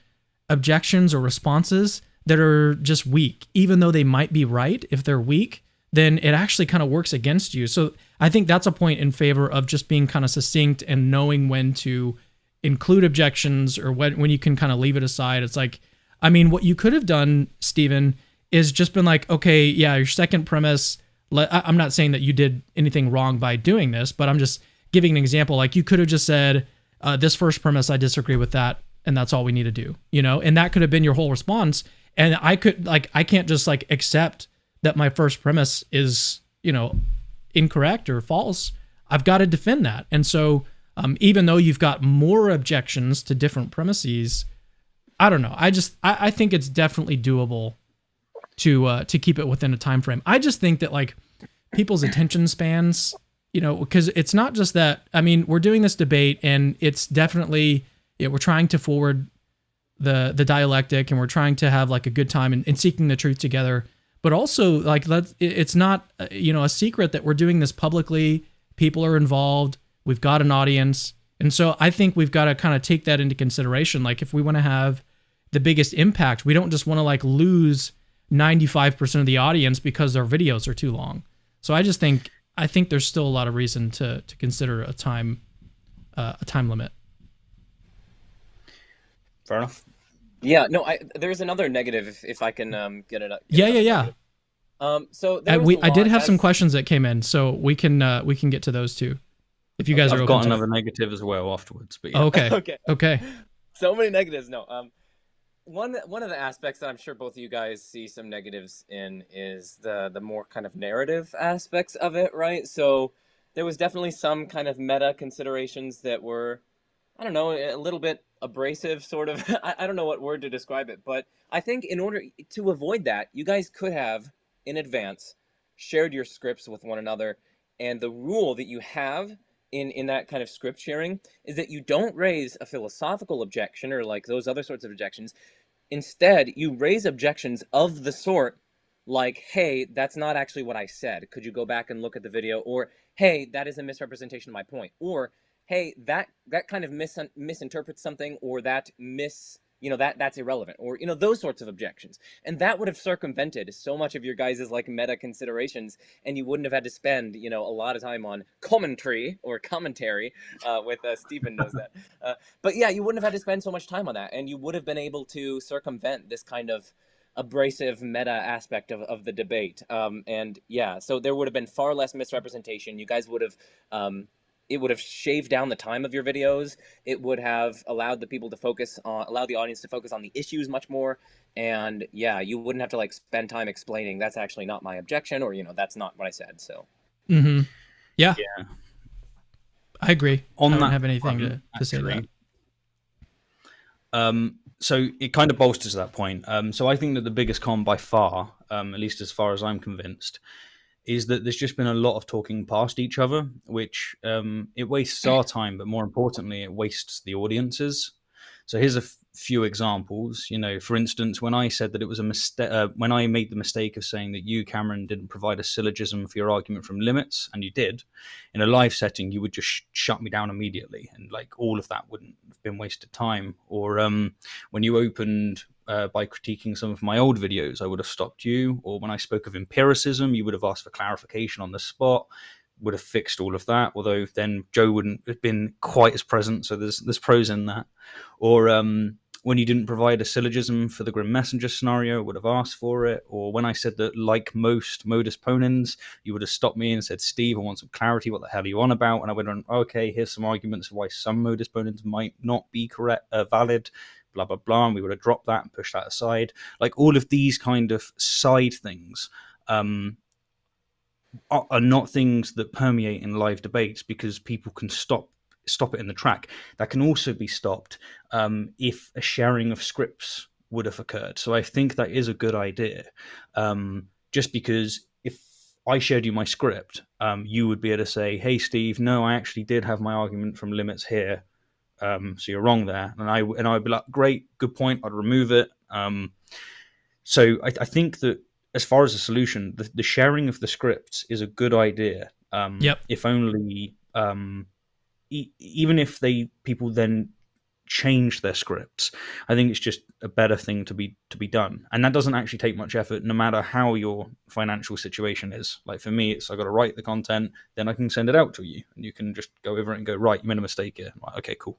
objections or responses that are just weak. Even though they might be right, if they're weak, then it actually kind of works against you. So I think that's a point in favor of just being kind of succinct and knowing when to include objections or when you can kind of leave it aside. It's like, what you could have done, Stephen, is just been like, okay, yeah, your second premise, I'm not saying that you did anything wrong by doing this, but I'm just giving an example. Like you could have just said, this first premise, I disagree with that, and that's all we need to do, and that could have been your whole response. And I can't just like accept that my first premise is, incorrect or false. I've got to defend that. And so even though you've got more objections to different premises, I don't know. I think it's definitely doable to keep it within a time frame. I just think that like people's attention spans, because it's not just that. We're doing this debate, and it's definitely we're trying to forward the dialectic, and we're trying to have like a good time and seeking the truth together. but also like it's not a secret that we're doing this publicly. People are involved. We've got an audience, and so I think we've got to kind of take that into consideration. Like if we want to have the biggest impact, we don't just want to like lose 95% of the audience because our videos are too long. So I think there's still a lot of reason to consider a time limit. Fair enough. Yeah, no, there's another negative if I can get it up. Yeah. So I did have some questions that came in, so we can get to those too, if you guys are I've open got to another it. negative as well afterwards. But yeah. Okay. So many negatives. No. One of the aspects that I'm sure both of you guys see some negatives in is the more kind of narrative aspects of it, right? So there was definitely some kind of meta considerations that were, I don't know, a little bit abrasive, sort of. I don't know what word to describe it, but I think in order to avoid that, you guys could have, in advance, shared your scripts with one another, and the rule that you have in that kind of script sharing is that you don't raise a philosophical objection or like those other sorts of objections. Instead, you raise objections of the sort like, hey, that's not actually what I said. Could you go back and look at the video? Or, hey, that is a misrepresentation of my point. Or, hey, that kind of misinterprets something, or that's irrelevant, or those sorts of objections. And that would have circumvented so much of your guys' like meta considerations, and you wouldn't have had to spend a lot of time on commentary with Stephen knows that. But yeah, you wouldn't have had to spend so much time on that, and you would have been able to circumvent this kind of abrasive meta aspect of the debate. And yeah, so there would have been far less misrepresentation. You guys would have it would have shaved down the time of your videos. It would have allowed the audience to focus on the issues much more. And yeah, you wouldn't have to like spend time explaining that's actually not my objection, or that's not what I said. So yeah, I agree. I don't that have anything to say to that. So it kind of bolsters that point. So I think that the biggest con by far, at least as far as I'm convinced, is that there's just been a lot of talking past each other, which it wastes our time, but more importantly, it wastes the audiences. So here's a few examples. For instance, when I said that it was a mistake, when I made the mistake of saying that you, Cameron, didn't provide a syllogism for your argument from limits, and you did, in a live setting, you would just shut me down immediately, and like all of that wouldn't have been wasted time. Or when you opened by critiquing some of my old videos, I would have stopped you. Or when I spoke of empiricism, you would have asked for clarification on the spot, would have fixed all of that, although then Joe wouldn't have been quite as present, so there's pros in that. Or when you didn't provide a syllogism for the Grim Messenger scenario, would have asked for it. Or when I said that, like most modus ponens, you would have stopped me and said, Steve, I want some clarity, what the hell are you on about? And I went on, okay, here's some arguments for why some modus ponens might not be valid, blah, blah, blah, and we would have dropped that and pushed that aside. Like all of these kind of side things are not things that permeate in live debates, because people can stop it in the track. That can also be stopped if a sharing of scripts would have occurred. So I think that is a good idea, just because if I shared you my script, you would be able to say, hey, Steve, no, I actually did have my argument from limits here. So you're wrong there. And I would be like, great, good point. I'd remove it. So I think that as far as a solution, the sharing of the scripts is a good idea. If only, even if people then change their scripts, I think it's just a better thing to be done. And that doesn't actually take much effort, no matter how your financial situation is. Like for me, I got to write the content, then I can send it out to you, and you can just go over it and go, right, you made a mistake here. Like, okay, cool.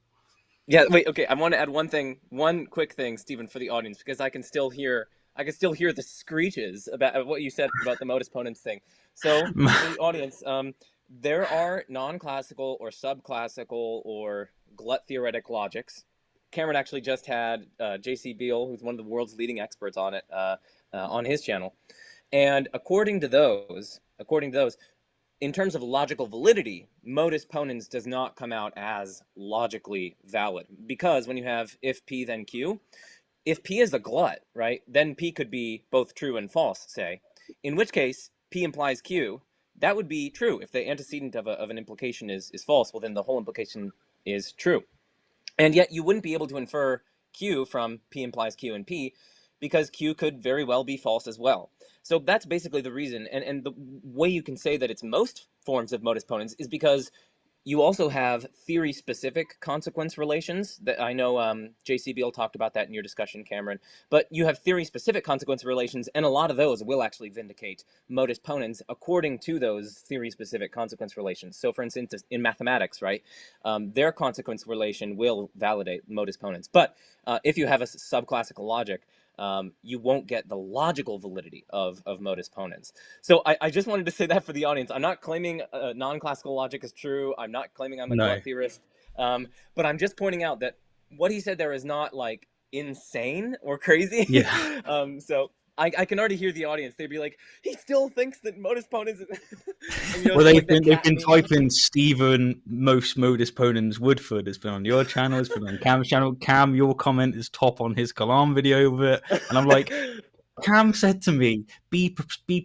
Yeah, wait, okay. I want to add one quick thing, Stephen, for the audience, because I can still hear the screeches about what you said about the modus ponens thing. So, for the audience, there are non-classical or subclassical or glut theoretic logics. Cameron actually just had J.C. Beale, who's one of the world's leading experts on it, on his channel. And according to those, in terms of logical validity, modus ponens does not come out as logically valid, because when you have if P then Q, if P is a glut, right, then P could be both true and false, say, in which case P implies Q. That would be true. If the antecedent of an implication is false, well, then the whole implication is true. And yet you wouldn't be able to infer Q from P implies Q and P, because Q could very well be false as well. So that's basically the reason. And the way you can say that it's most forms of modus ponens is because you also have theory-specific consequence relations. That I know J.C. Beale talked about that in your discussion, Cameron. But you have theory-specific consequence relations, and a lot of those will actually vindicate modus ponens according to those theory-specific consequence relations. So, for instance, in mathematics, right, their consequence relation will validate modus ponens. But if you have a subclassical logic, you won't get the logical validity of modus ponens. So I just wanted to say that for the audience. I'm not claiming non-classical logic is true. I'm not claiming I'm a No. glut theorist. But I'm just pointing out that what he said there is not like insane or crazy. Yeah. So I can already hear the audience. They'd be like, he still thinks that modus ponens. And, Well, like they've that been cat meme. typing Stephen most modus ponens Woodford has been on your channel, it's been on Cam's channel. Cam, your comment is top on his Kalam video of it, and I'm like, Cam said to me, be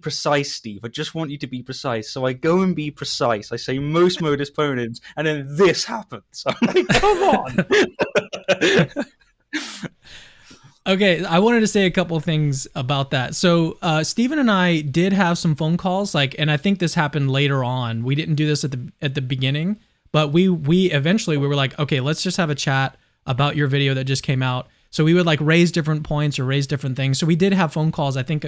precise, Steve. I just want you to be precise. So I go and be precise. I say most modus ponens, and then this happens. I'm like, come on. Okay, I wanted to say a couple things about that. So Stephen and I did have some phone calls, and I think this happened later on. We didn't do this at the beginning, but we eventually we were like, okay, let's just have a chat about your video that just came out. So we would like raise different points or raise different things. So we did have phone calls. I think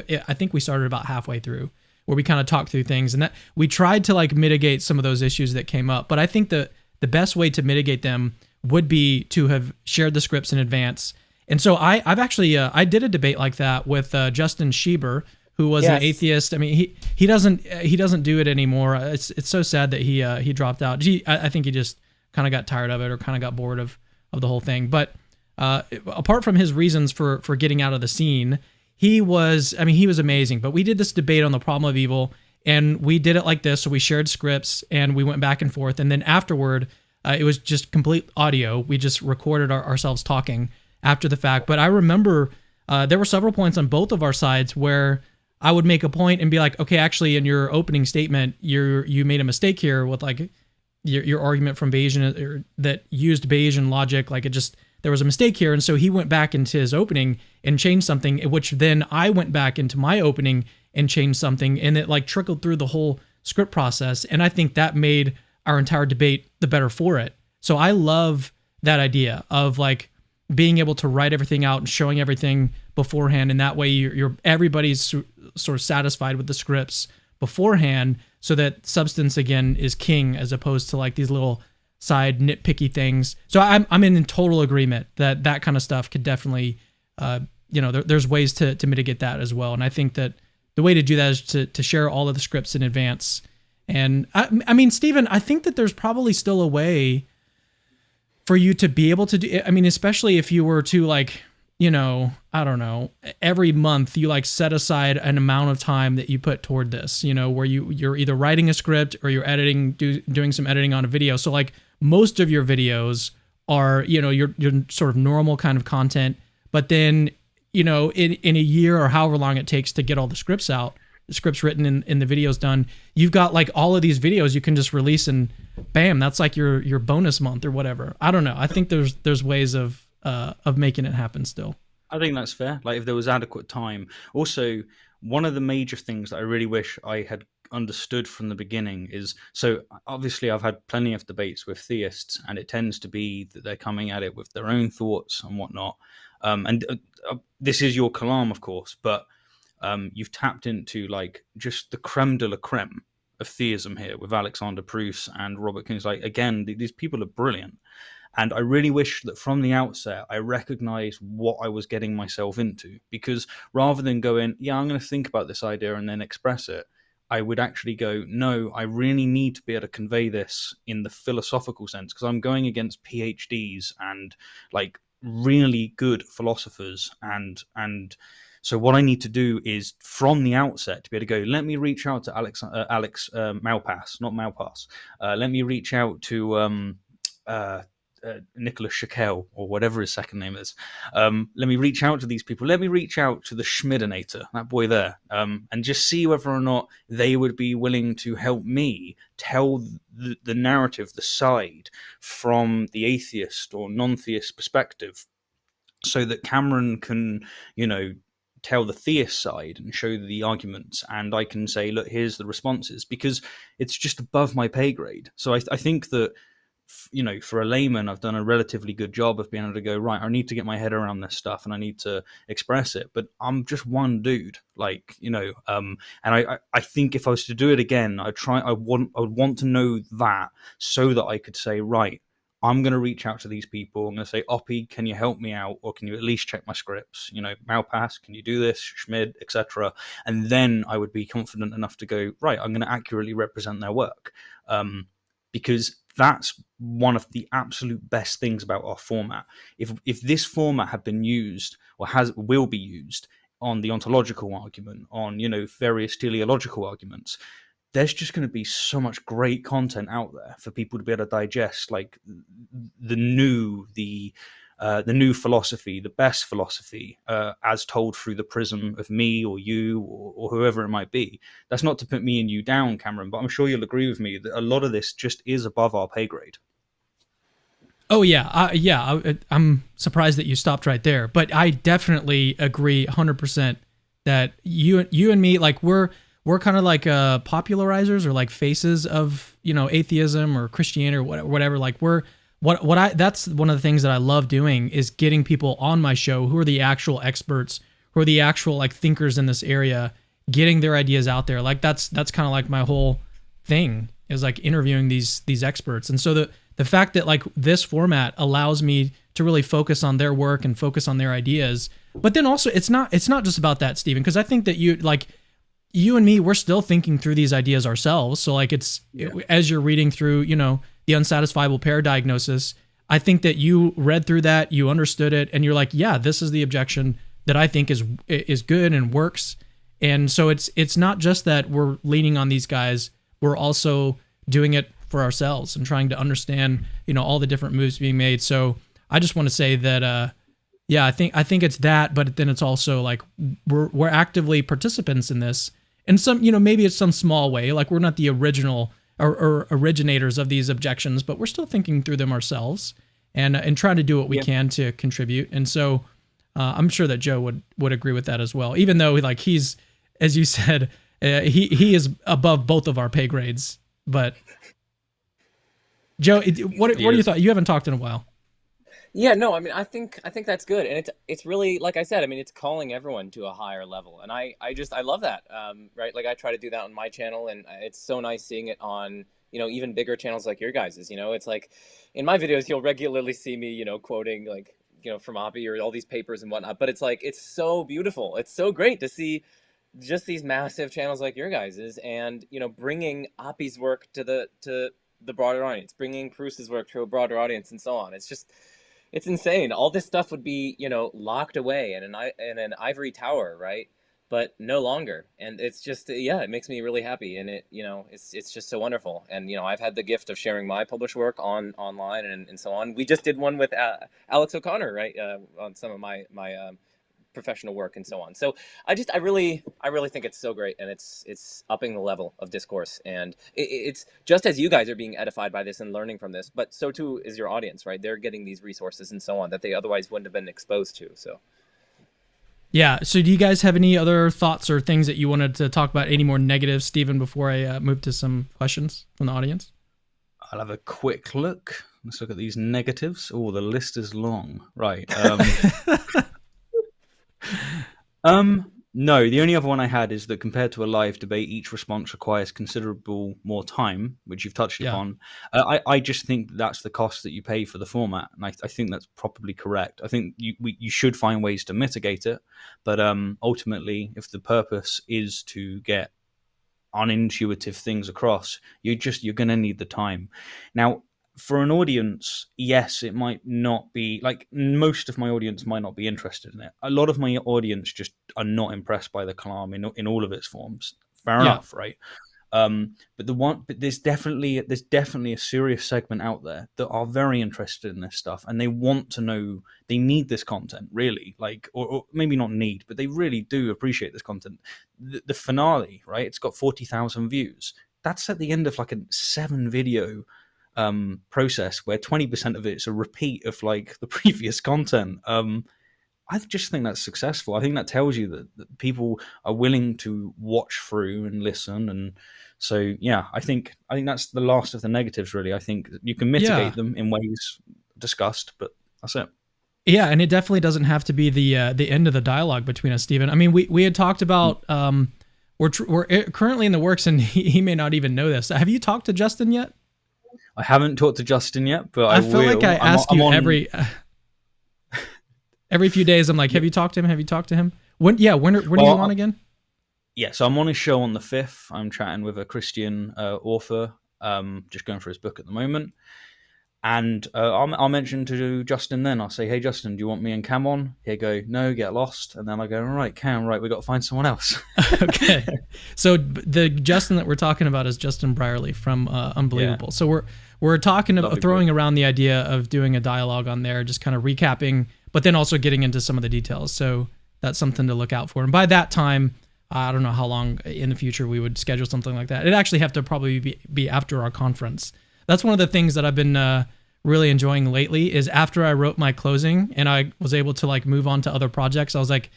we started about halfway through where we kind of talked through things, and that we tried to like mitigate some of those issues that came up. But I think the best way to mitigate them would be to have shared the scripts in advance. And so I've actually I did a debate like that with Justin Schieber, who was an atheist. I mean, he doesn't do it anymore. It's so sad that he dropped out. I think he just kind of got tired of it or kind of got bored of the whole thing. But apart from his reasons for getting out of the scene, he was amazing. But we did this debate on the problem of evil, and we did it like this. So we shared scripts and we went back and forth, and then afterward, it was just complete audio. We just recorded ourselves talking after the fact. But I remember there were several points on both of our sides where I would make a point and be like, okay, actually in your opening statement, you made a mistake here with like your argument from Bayesian that used Bayesian logic. Like there was a mistake here. And so he went back into his opening and changed something, which then I went back into my opening and changed something. And it like trickled through the whole script process. And I think that made our entire debate the better for it. So I love that idea of like being able to write everything out and showing everything beforehand, and that way you're everybody's sort of satisfied with the scripts beforehand, so that substance again is king as opposed to like these little side nitpicky things. So I'm in total agreement that kind of stuff could definitely there's ways to mitigate that as well. And I think that the way to do that is to share all of the scripts in advance. And I mean, Stephen, I think that there's probably still a way for you to be able to do, I mean, especially if you were to like, I don't know, every month you like set aside an amount of time that you put toward this, where you're either writing a script or you're editing, doing some editing on a video. So like most of your videos are, your sort of normal kind of content, but then, in a year or however long it takes to get all the scripts out, the scripts written and the videos done, you've got like all of these videos you can just release and bam, that's like your bonus month or whatever. I don't know. I think there's ways of making it happen still. I think that's fair. Like if there was adequate time. Also, one of the major things that I really wish I had understood from the beginning is, so obviously I've had plenty of debates with theists, and it tends to be that they're coming at it with their own thoughts and whatnot. This is your Kalam, of course, but you've tapped into like just the creme de la creme of theism here with Alexander Pruss and Robert Kuhn's. Like, again, these people are brilliant. And I really wish that from the outset, I recognized what I was getting myself into, because rather than going, yeah, I'm going to think about this idea and then express it, I would actually go, no, I really need to be able to convey this in the philosophical sense, because I'm going against PhDs and like really good philosophers. And so what I need to do is from the outset to be able to go, let me reach out to Alex Malpass, not Malpass. Let me reach out to Nicholas Shakel, or whatever his second name is. Let me reach out to these people. Let me reach out to the Schmidinator, that boy there, and just see whether or not they would be willing to help me tell the narrative, the side from the atheist or non-theist perspective, so that Cameron can, tell the theist side and show the arguments, and I can say, look, here's the responses, because it's just above my pay grade. So I think that, for a layman, I've done a relatively good job of being able to go, right, I need to get my head around this stuff and I need to express it. But I'm just one dude, and I think if I was to do it again, I would want to know that, so that I could say, right, I'm going to reach out to these people. I'm going to say, Oppie, can you help me out? Or can you at least check my scripts? Malpass, can you do this? Schmid, etc. And then I would be confident enough to go, right, I'm going to accurately represent their work. Because that's one of the absolute best things about our format. If this format had been used, or will be used, on the ontological argument, on various teleological arguments, there's just going to be so much great content out there for people to be able to digest, like the new philosophy, the best philosophy, as told through the prism of me or you or whoever it might be. That's not to put me and you down, Cameron, but I'm sure you'll agree with me that a lot of this just is above our pay grade. Oh yeah, I'm surprised that you stopped right there, but I definitely agree 100% that you and me, like we're kind of like popularizers, or like faces of atheism or Christianity or whatever. Like that's one of the things that I love doing, is getting people on my show who are the actual experts, who are the actual like thinkers in this area, getting their ideas out there. Like that's kind of like my whole thing, is like interviewing these experts. And so the fact that like this format allows me to really focus on their work and focus on their ideas, but then also it's not just about that, Stephen, because I think that you and me, we're still thinking through these ideas ourselves. So like as you're reading through, the unsatisfiable pair diagnosis, I think that you read through that, you understood it, and you're like, yeah, this is the objection that I think is good and works. And so it's not just that we're leaning on these guys, we're also doing it for ourselves and trying to understand, all the different moves being made. So I just want to say that, I think it's that, but then it's also like we're actively participants in this. And some, maybe it's some small way, like we're not the original or originators of these objections, but we're still thinking through them ourselves and trying to do what we can to contribute. And so I'm sure that Joe would agree with that as well, even though like he's, as you said, he is above both of our pay grades. But Joe, what are your thoughts? You haven't talked in a while. Yeah, no, I mean, I think that's good, and it's really, like I said, I mean, it's calling everyone to a higher level, and I love that, right? Like I try to do that on my channel, and it's so nice seeing it on even bigger channels like your guys's. It's like in my videos you'll regularly see me quoting like from Oppie or all these papers and whatnot, but it's like it's so beautiful, it's so great to see just these massive channels like your guys's, and bringing Oppie's work to the broader audience, bringing Pruse's work to a broader audience, and so on. It's insane. All this stuff would be, locked away in an ivory tower, right? But no longer. And it's just, it makes me really happy. And it's just so wonderful. And, I've had the gift of sharing my published work online and so on. We just did one with Alex O'Connor, right? On some of my professional work and so on. So I really think it's so great, and it's upping the level of discourse, and it's just as you guys are being edified by this and learning from this, but so too is your audience, right? They're getting these resources and so on that they otherwise wouldn't have been exposed to. So yeah. So do you guys have any other thoughts or things that you wanted to talk about? Any more negatives, Stephen, before I move to some questions from the audience? I'll have a quick look. Let's look at these negatives. Oh, the list is long. Right. No, the only other one I had is that compared to a live debate, each response requires considerable more time, which you've touched upon. I just think that's the cost that you pay for the format, and I think that's probably correct. I think you should find ways to mitigate it, but ultimately, if the purpose is to get unintuitive things across, you're going to need the time. Now, for an audience, yes, it might not be, like, most of my audience might not be interested in it. A lot of my audience just are not impressed by the Kalam in all of its forms. Fair enough, right? But there's definitely a serious segment out there that are very interested in this stuff, and they want to know, they need this content, really, like, or maybe not need, but they really do appreciate this content. The finale, right? It's got 40,000 views. That's at the end of like a 7-video process where 20% of it's a repeat of like the previous content. I just think that's successful. I think that tells you that people are willing to watch through and listen. And so, yeah, I think that's the last of the negatives, really. I think you can mitigate them in ways discussed, but that's it. Yeah, and it definitely doesn't have to be the end of the dialogue between us, Stephen. I mean, we had talked about we're currently in the works, and he may not even know this. Have you talked to Justin yet? I haven't talked to Justin yet, but I feel will. like I ask you every few days. I'm like, have you talked to him? Have you talked to him? When are you on again? Yeah, so I'm on his show on the 5th. I'm chatting with a Christian author, just going for his book at the moment. And I'll mention to Justin then. I'll say, hey, Justin, do you want me and Cam on? He'll go, no, get lost. And then I go, all right, Cam, right, we got to find someone else. Okay. So the Justin that we're talking about is Justin Brierley from Unbelievable. Yeah. So we're talking about throwing around the idea of doing a dialogue on there, just kind of recapping, but then also getting into some of the details. So that's something to look out for. And by that time, I don't know how long in the future we would schedule something like that. It'd actually have to probably be after our conference. That's one of the things that I've been really enjoying lately is after I wrote my closing and I was able to like move on to other projects, I was like,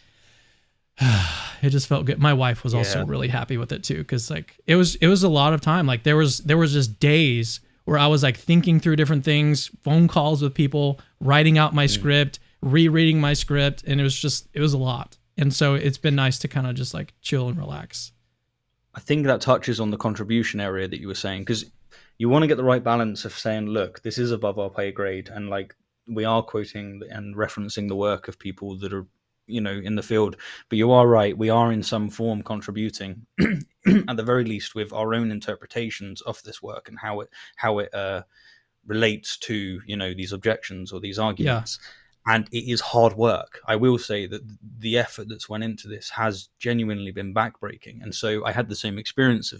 it just felt good. My wife was also really happy with it too, because like it was a lot of time. Like there was just days where I was like thinking through different things, phone calls with people, writing out my script, rereading my script, and it was a lot. And so it's been nice to kind of just like chill and relax. I think that touches on the contribution area that you were saying, because you want to get the right balance of saying, look, this is above our pay grade, and like we are quoting and referencing the work of people that are, in the field. But you are right, we are in some form contributing, at the very least, with our own interpretations of this work and how it relates to these objections or these arguments. Yeah. And it is hard work. I will say that the effort that's went into this has genuinely been backbreaking. And so I had the same experience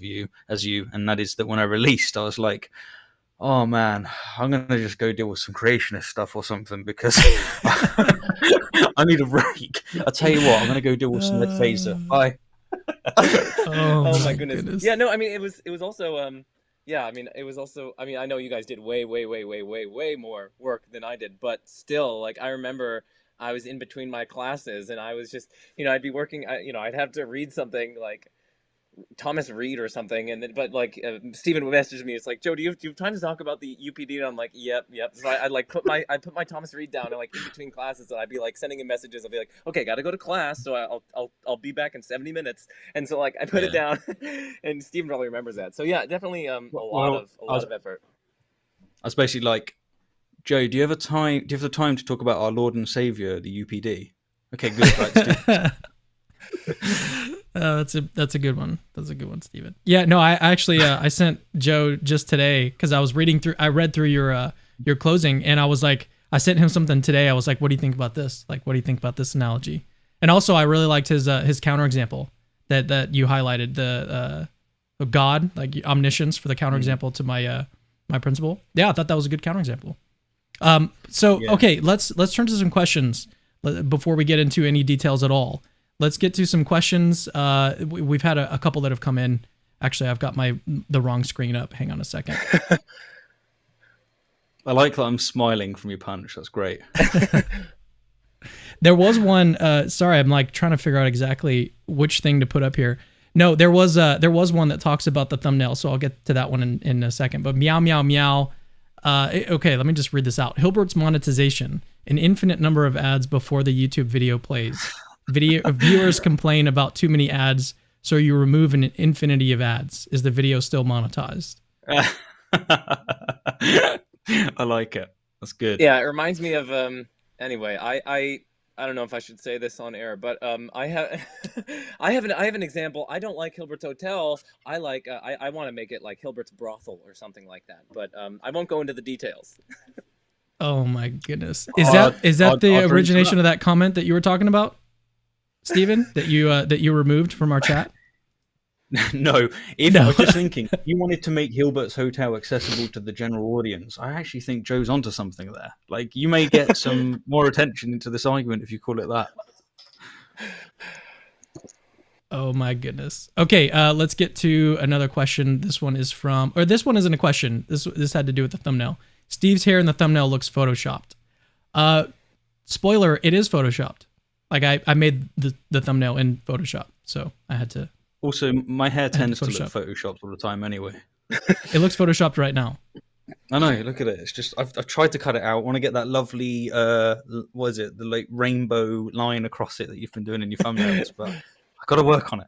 as you, and that is that when I released, I was like, oh man, I'm going to just go deal with some creationist stuff or something because I need a break. I'll tell you what, I'm going to go deal with some Ed Phaser. Bye. Oh my goodness. Yeah, no, I mean, it was also... Yeah, I mean, it was also, I mean, I know you guys did way more work than I did, but still, like, I remember I was in between my classes and I was just, I'd be working, I'd have to read something like Thomas Reed or something, and then, but like Stephen messaged me. It's like, Joe, do you have time to talk about the UPD? And I'm like, yep. So I'd like put my Thomas Reed down, and like in between classes, and I'd be like sending him messages. I'll be like, okay, got to go to class, so I'll be back in 70 minutes. And so like I put it down, and Stephen probably remembers that. So yeah, definitely a lot of effort. I was basically like, Joe, do you have the time to talk about our Lord and Savior, the UPD? Okay, good. Right, that's a good one. That's a good one, Stephen. Yeah, no, I actually I sent Joe just today because I read through your closing, and I was like, I sent him something today. I was like, what do you think about this? Like, what do you think about this analogy? And also, I really liked his counterexample that you highlighted, the God, like omniscience, for the counterexample to my principle. Yeah, I thought that was a good counterexample. Okay, let's turn to some questions before we get into any details at all. Let's get to some questions. We've had a couple that have come in. Actually, I've got the wrong screen up. Hang on a second. I like that I'm smiling from your punch. That's great. There was one. Sorry, I'm like trying to figure out exactly which thing to put up here. No, there was one that talks about the thumbnail, so I'll get to that one in a second. But meow, meow, meow. Okay, let me just read this out. Hilbert's monetization: an infinite number of ads before the YouTube video plays. Viewers complain about too many ads, so you remove an infinity of ads. Is the video still monetized? I like it. That's good. Yeah, it reminds me of anyway, I don't know if I should say this on air, but I have I have an example. I don't like Hilbert's Hotel. I like I want to make it like Hilbert's Brothel or something like that, but I won't go into the details. Oh my goodness. Is that the origination of that comment that you were talking about, Stephen, that you removed from our chat? No. I was just thinking, you wanted to make Hilbert's Hotel accessible to the general audience. I actually think Joe's onto something there. Like, you may get some more attention into this argument if you call it that. Oh my goodness. Okay, let's get to another question. This one isn't a question. This had to do with the thumbnail. Steve's hair in the thumbnail looks photoshopped. Spoiler, it is photoshopped. Like I made the thumbnail in Photoshop, so I had to. Also, my hair tends to look Photoshop. photoshopped all the time anyway. It looks Photoshopped right now. I know, look at it. It's just I've tried to cut it out. I want to get that lovely what is it? The like rainbow line across it that you've been doing in your thumbnails, but I got to work on it.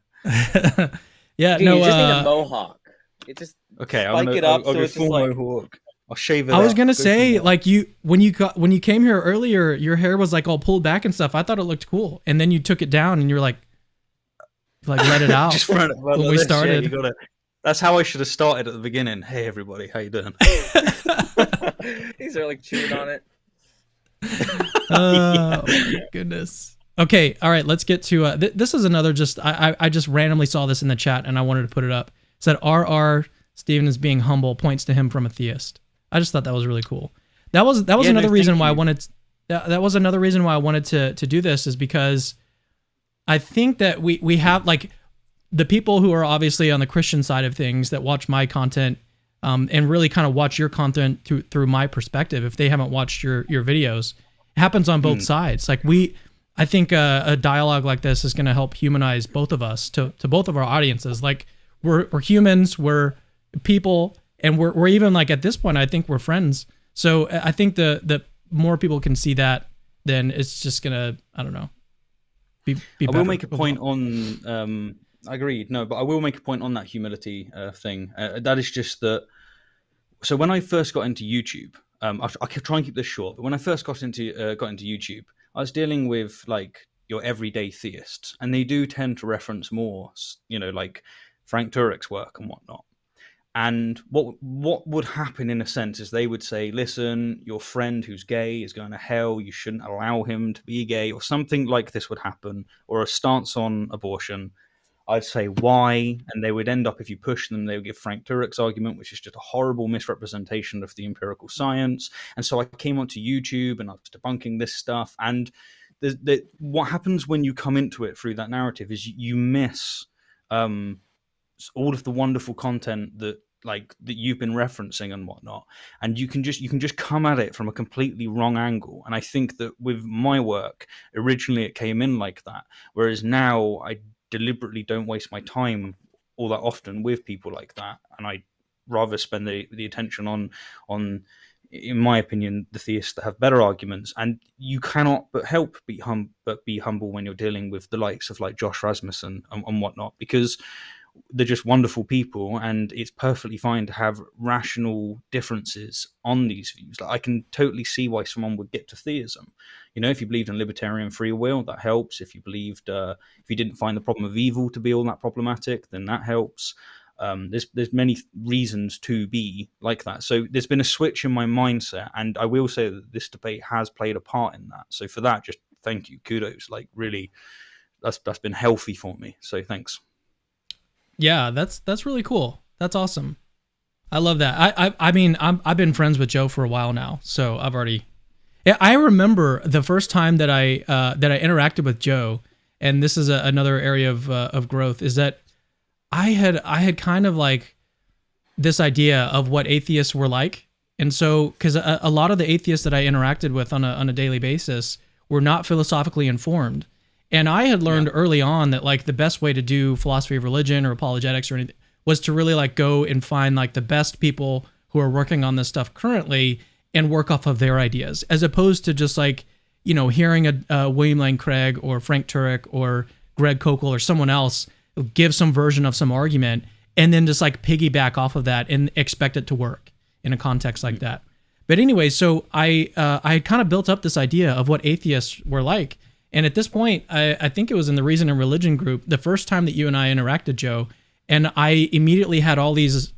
Yeah, Okay, no. you just need a mohawk. It just Okay, spike it up I'll so go it's just full like. mohawk. I'll shave it. I was up, gonna go say, from there. like when you came here earlier, your hair was like all pulled back and stuff. I thought it looked cool, and then you took it down and you're like let it out. Just run it when like we this, started. Yeah, you got it. That's how I should have started at the beginning. Hey everybody, how you doing? These are like chewing on it. Oh my goodness. Okay, all right. Let's get to this is another. Just I just randomly saw this in the chat and I wanted to put it up. It said R.R. Stephen is being humble, points to him from a theist. I just thought that was really cool. That was another reason why I wanted. That was another reason why I wanted to do this, is because I think that we have like the people who are obviously on the Christian side of things that watch my content and really kind of watch your content through my perspective. If they haven't watched your videos, it happens on both sides. Like I think a dialogue like this is going to help humanize both of us to both of our audiences. Like we're humans, we're people, and we're even like at this point, I think we're friends. So I think the more people can see that, then it's just gonna, I don't know. Be I better will make a point overall. on. Agreed. No, but I will make a point on that humility thing. That is just that. So when I first got into YouTube, I could try and keep this short. But when I first got into YouTube, I was dealing with like your everyday theists, and they do tend to reference more, like Frank Turek's work and whatnot. And what would happen in a sense is they would say, listen, your friend who's gay is going to hell, you shouldn't allow him to be gay, or something like this would happen, or a stance on abortion. I'd say why, and they would end up, if you push them, they would give Frank Turek's argument, which is just a horrible misrepresentation of the empirical science. And so I came onto YouTube and I was debunking this stuff. And what happens when you come into it through that narrative is you miss all of the wonderful content that you've been referencing and whatnot, and you can just come at it from a completely wrong angle. And I think that with my work, originally it came in like that, whereas now I deliberately don't waste my time all that often with people like that, and I rather spend the attention on, in my opinion, the theists that have better arguments. And you cannot but be humble when you're dealing with the likes of like Josh Rasmussen and whatnot, because they're just wonderful people, and it's perfectly fine to have rational differences on these views. Like I can totally see why someone would get to theism. If you believed in libertarian free will, that helps. If you believed, if you didn't find the problem of evil to be all that problematic, then that helps. There's many reasons to be like that. So there's been a switch in my mindset, and I will say that this debate has played a part in that. So for that, just thank you, kudos. Like really, that's been healthy for me. So thanks. Yeah, that's really cool. That's awesome. I love that. I mean, I've been friends with Joe for a while now, so I've already. Yeah, I remember the first time that I interacted with Joe, and this is another area of growth, is that I had kind of like this idea of what atheists were like, and so because a lot of the atheists that I interacted with on a daily basis were not philosophically informed. And I had learned early on that like the best way to do philosophy of religion or apologetics or anything was to really like go and find like the best people who are working on this stuff currently and work off of their ideas, as opposed to just like, hearing a William Lane Craig or Frank Turek or Greg Koukl or someone else give some version of some argument and then just like piggyback off of that and expect it to work in a context like that. But anyway, so I had kind of built up this idea of what atheists were like. And at this point, I think it was in the Reason and Religion group, the first time that you and I interacted, Joe, and I immediately had all these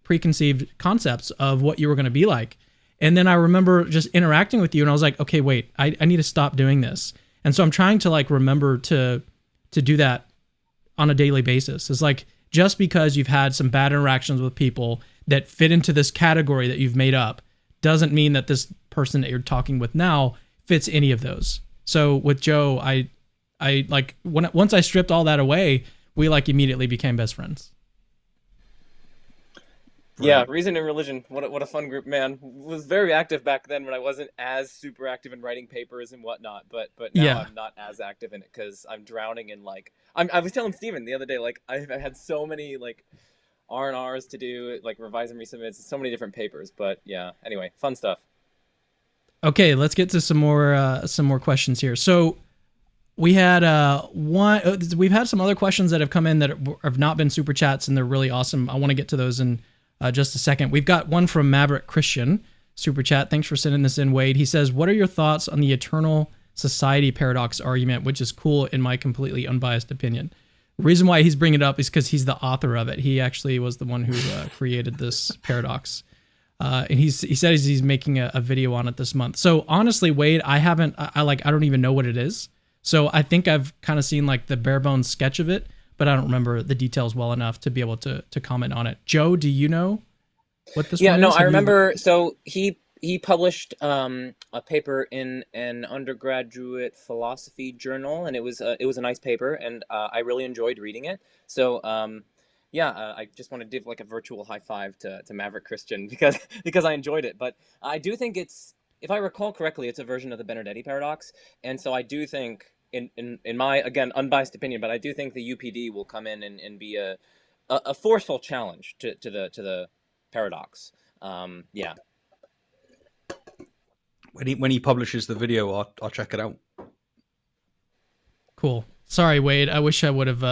preconceived concepts of what you were going to be like. And then I remember just interacting with you, and I was like, okay, wait, I need to stop doing this. And so I'm trying to like remember to do that on a daily basis. It's like, just because you've had some bad interactions with people that fit into this category that you've made up doesn't mean that this person that you're talking with now fits any of those. So with Joe, I like once I stripped all that away, we like immediately became best friends. Yeah, Brilliant. Reason and Religion. What a fun group, man. Was very active back then when I wasn't as super active in writing papers and whatnot. But now Yeah. I'm not as active in it because I'm drowning in like I was telling Steven the other day, like I've had so many like R&Rs to do, like revise and resubmits, so many different papers. But yeah, anyway, fun stuff. Okay, let's get to some more questions here. So we had we've had some other questions that have come in that have not been super chats, and they're really awesome. I want to get to those in just a second. We've got one from Maverick Christian super chat. Thanks for sending this in, Wade. He says, "What are your thoughts on the eternal society paradox argument?" Which is cool in my completely unbiased opinion. The reason why he's bringing it up is because he's the author of it. He actually was the one who created this paradox. And he says he's making a video on it this month. So honestly, Wade, I don't even know what it is. So I think I've kind of seen like the bare bones sketch of it, but I don't remember the details well enough to be able to comment on it. Joe, do you know what this one is? Yeah, no, I remember. So he published a paper in an undergraduate philosophy journal, and it was a nice paper, and I really enjoyed reading it. So I just want to give like a virtual high five to Maverick Christian because I enjoyed it. But I do think it's, if I recall correctly, it's a version of the Benedetti paradox, and so I do think, in my, again, unbiased opinion, but I do think the UPD will come in and be a forceful challenge to the paradox. Yeah. When he publishes the video, I'll check it out. Cool. Sorry, Wade. I wish I would have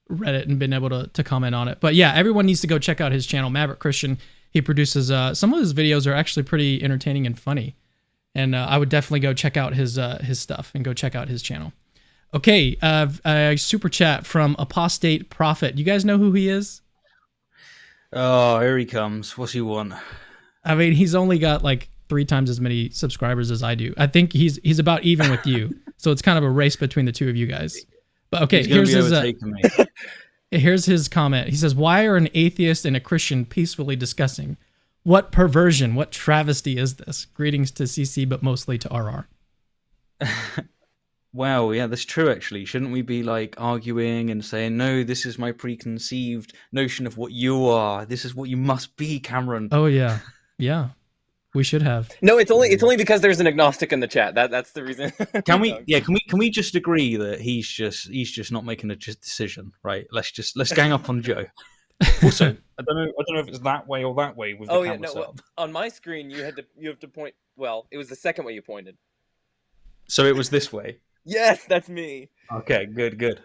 read it and been able to comment on it. But yeah, everyone needs to go check out his channel, Maverick Christian. He produces some of his videos are actually pretty entertaining and funny. And I would definitely go check out his stuff and go check out his channel. Okay, a super chat from Apostate Prophet. You guys know who he is? Oh, here he comes. What's he want? I mean, he's only got like 3 times as many subscribers as I do. I think he's about even with you. So it's kind of a race between the two of you guys. But okay, here's his comment. He says, "Why are an atheist and a Christian peacefully discussing? What perversion, what travesty is this? Greetings to CC, but mostly to RR." Wow, yeah, that's true, actually. Shouldn't we be like arguing and saying, no, this is my preconceived notion of what you are. This is what you must be, Cameron. Oh, yeah. Yeah. We should have. No, it's only because there's an agnostic in the chat. That's the reason. Can we just agree that he's just not making a decision, right? Let's gang up on Joe. Also, I don't know if it's that way or that way with the camera setup. Well, on my screen you have to point. Well, it was the second way you pointed. So it was this way. Yes, that's me. Okay, good.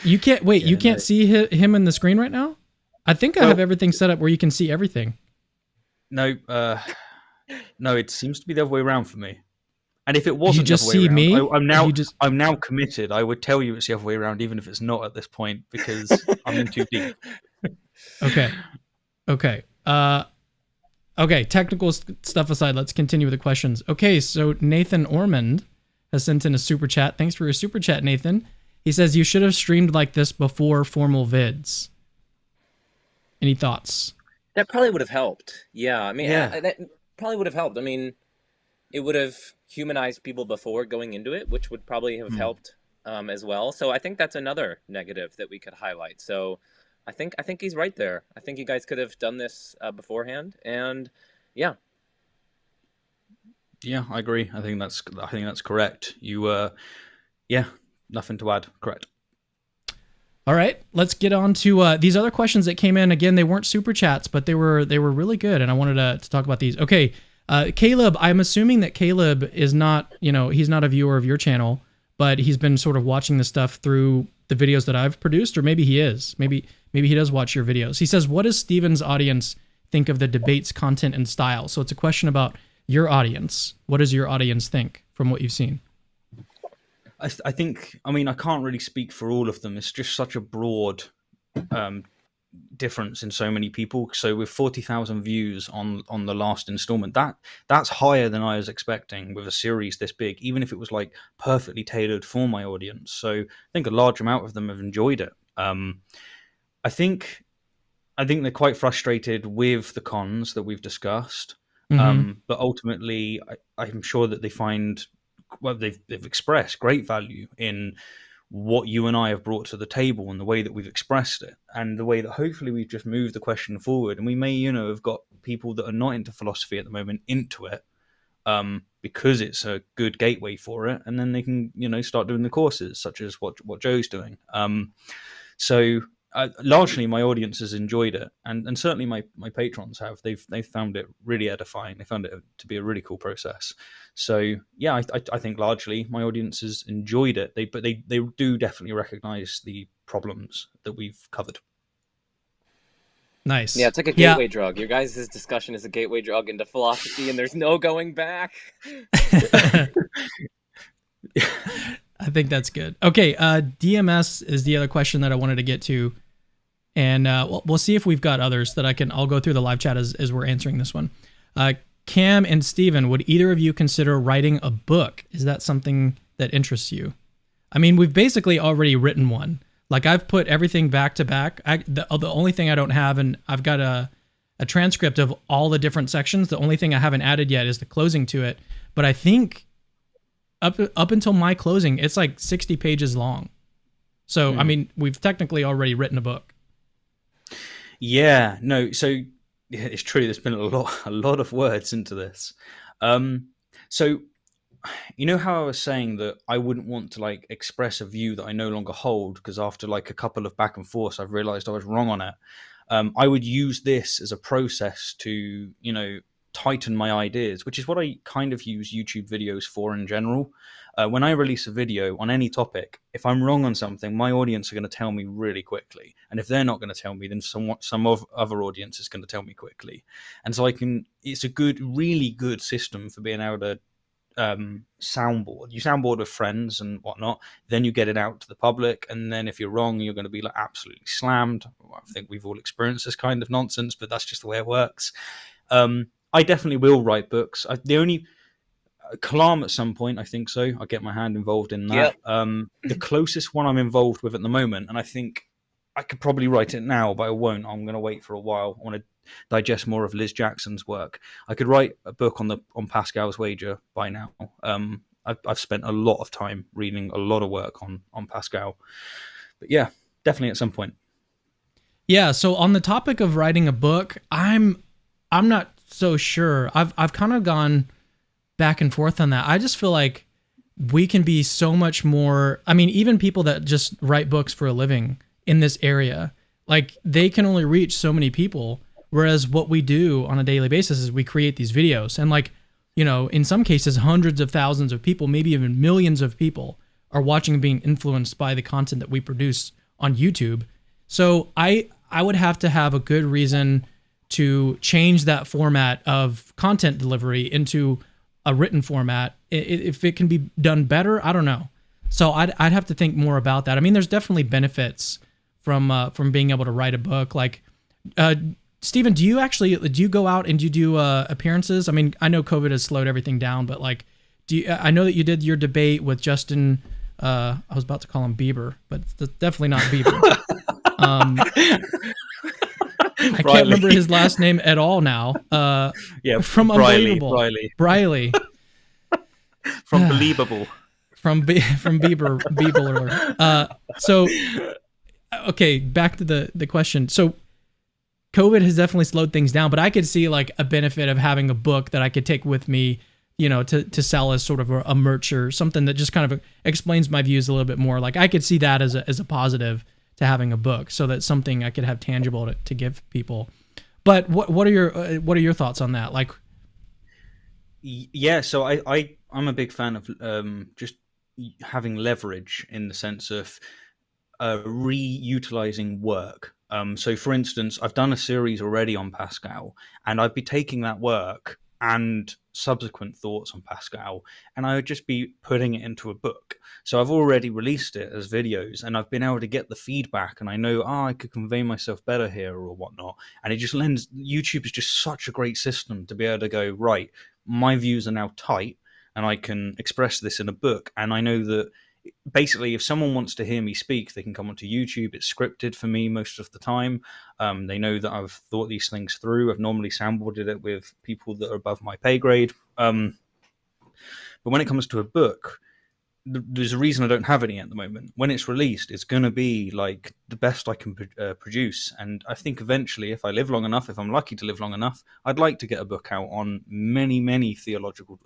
You can't wait. Yeah, you can't see him in the screen right now. I think I have everything set up where you can see everything. No, it seems to be the other way around for me. And if it wasn't, you just see me. I'm now committed. I would tell you it's the other way around, even if it's not at this point, because I'm in too deep. Okay. Technical stuff aside, let's continue with the questions. Okay, so Nathan Ormond has sent in a super chat. Thanks for your super chat, Nathan. He says you should have streamed like this before formal vids. Any thoughts? That probably would have helped. Yeah, I mean, that probably would have helped. I mean, it would have humanized people before going into it, which would probably have helped as well. So I think that's another negative that we could highlight. So I think he's right there. I think you guys could have done this beforehand, and yeah. Yeah, I agree. I think that's correct. You, nothing to add. Correct. All right, let's get on to these other questions that came in. Again, they weren't super chats, but they were really good, and I wanted to talk about these. Okay, Caleb, I'm assuming that Caleb is not, he's not a viewer of your channel, but he's been sort of watching this stuff through the videos that I've produced, or maybe he is. Maybe he does watch your videos. He says, "What does Steven's audience think of the debate's content and style?" So it's a question about your audience. What does your audience think from what you've seen? I think, I can't really speak for all of them. It's just such a broad difference in so many people. So with 40,000 views on the last installment, that's higher than I was expecting with a series this big, even if it was like perfectly tailored for my audience. So I think a large amount of them have enjoyed it. I think they're quite frustrated with the cons that we've discussed. But ultimately, I'm sure that they find, they've expressed great value in what you and I have brought to the table and the way that we've expressed it, and the way that hopefully we've just moved the question forward. And we may, have got people that are not into philosophy at the moment into it, because it's a good gateway for it, and then they can, start doing the courses, such as what Joe's doing. So largely my audience has enjoyed it, and certainly my patrons have. They've found it really edifying. They found it to be a really cool process. So yeah, I think largely my audience has enjoyed it. But they do definitely recognize the problems that we've covered. Nice. Yeah, it's like a gateway drug. Your guys' discussion is a gateway drug into philosophy, and there's no going back. I think that's good. Okay, DMS is the other question that I wanted to get to, and we'll see if we've got others that I'll go through the live chat as we're answering this one. Cam and Steven, would either of you consider writing a book? Is that something that interests you? I mean, we've basically already written one. Like, I've put everything back to back. The only thing I don't have, and I've got a transcript of all the different sections. The only thing I haven't added yet is the closing to it. But I think up until my closing, it's like 60 pages long. So, I mean, we've technically already written a book. Yeah, no. So yeah, it's true. There's been a lot of words into this. So, how I was saying that I wouldn't want to express a view that I no longer hold, because after a couple of back and forths, I've realized I was wrong on it. I would use this as a process to, tighten my ideas, which is what I kind of use YouTube videos for in general. When I release a video on any topic, if I'm wrong on something, my audience are going to tell me really quickly. And if they're not going to tell me, then some other audience is going to tell me quickly. And so it's a really good system for being able to soundboard. You soundboard with friends and whatnot, then you get it out to the public, and then if you're wrong, you're going to be absolutely slammed. I think we've all experienced this kind of nonsense, but that's just the way it works. I definitely will write books. The only Kalam at some point, I think so. I'll get my hand involved in that. Yep. The closest one I'm involved with at the moment, and I think I could probably write it now, but I won't. I'm going to wait for a while. I want to digest more of Liz Jackson's work. I could write a book on Pascal's wager by now. I've spent a lot of time reading a lot of work on Pascal. But yeah, definitely at some point. Yeah, so on the topic of writing a book, I'm not so sure. I've kind of gone back and forth on that. I just feel like we can be so much more. I mean, even people that just write books for a living in this area, they can only reach so many people. Whereas what we do on a daily basis is we create these videos, and in some cases, hundreds of thousands of people, maybe even millions of people are watching and being influenced by the content that we produce on YouTube. So I would have to have a good reason to change that format of content delivery into a written format. If it can be done better, I don't know. So I'd have to think more about that. I mean, there's definitely benefits from being able to write a book. Stephen, do you go out and do appearances? I mean, I know COVID has slowed everything down, but I know that you did your debate with Justin. I was about to call him Bieber, but that's definitely not Bieber. I can't remember his last name at all now. From Unbelievable. Briley. From Believable. From Bieber. So, okay, back to the question. So, COVID has definitely slowed things down, but I could see a benefit of having a book that I could take with me, to sell as sort of a merch or something that just kind of explains my views a little bit more. I could see that as a positive to having a book, so that's something I could have tangible to give people. But what are your thoughts on that? Yeah, so I'm a big fan of just having leverage in the sense of reutilizing work. So for instance, I've done a series already on Pascal, and I'd be taking that work and subsequent thoughts on Pascal, and I would just be putting it into a book. So I've already released it as videos, and I've been able to get the feedback, and I know, I could convey myself better here or whatnot. And it just YouTube is just such a great system to be able to go, right, my views are now tight, and I can express this in a book. And I know that basically, if someone wants to hear me speak, they can come onto YouTube. It's scripted for me most of the time. They know that I've thought these things through. I've normally soundboarded it with people that are above my pay grade. But when it comes to a book, there's a reason I don't have any at the moment. When it's released, it's going to be like the best I can produce. And I think eventually, if I live long enough, if I'm lucky to live long enough, I'd like to get a book out on many, many theological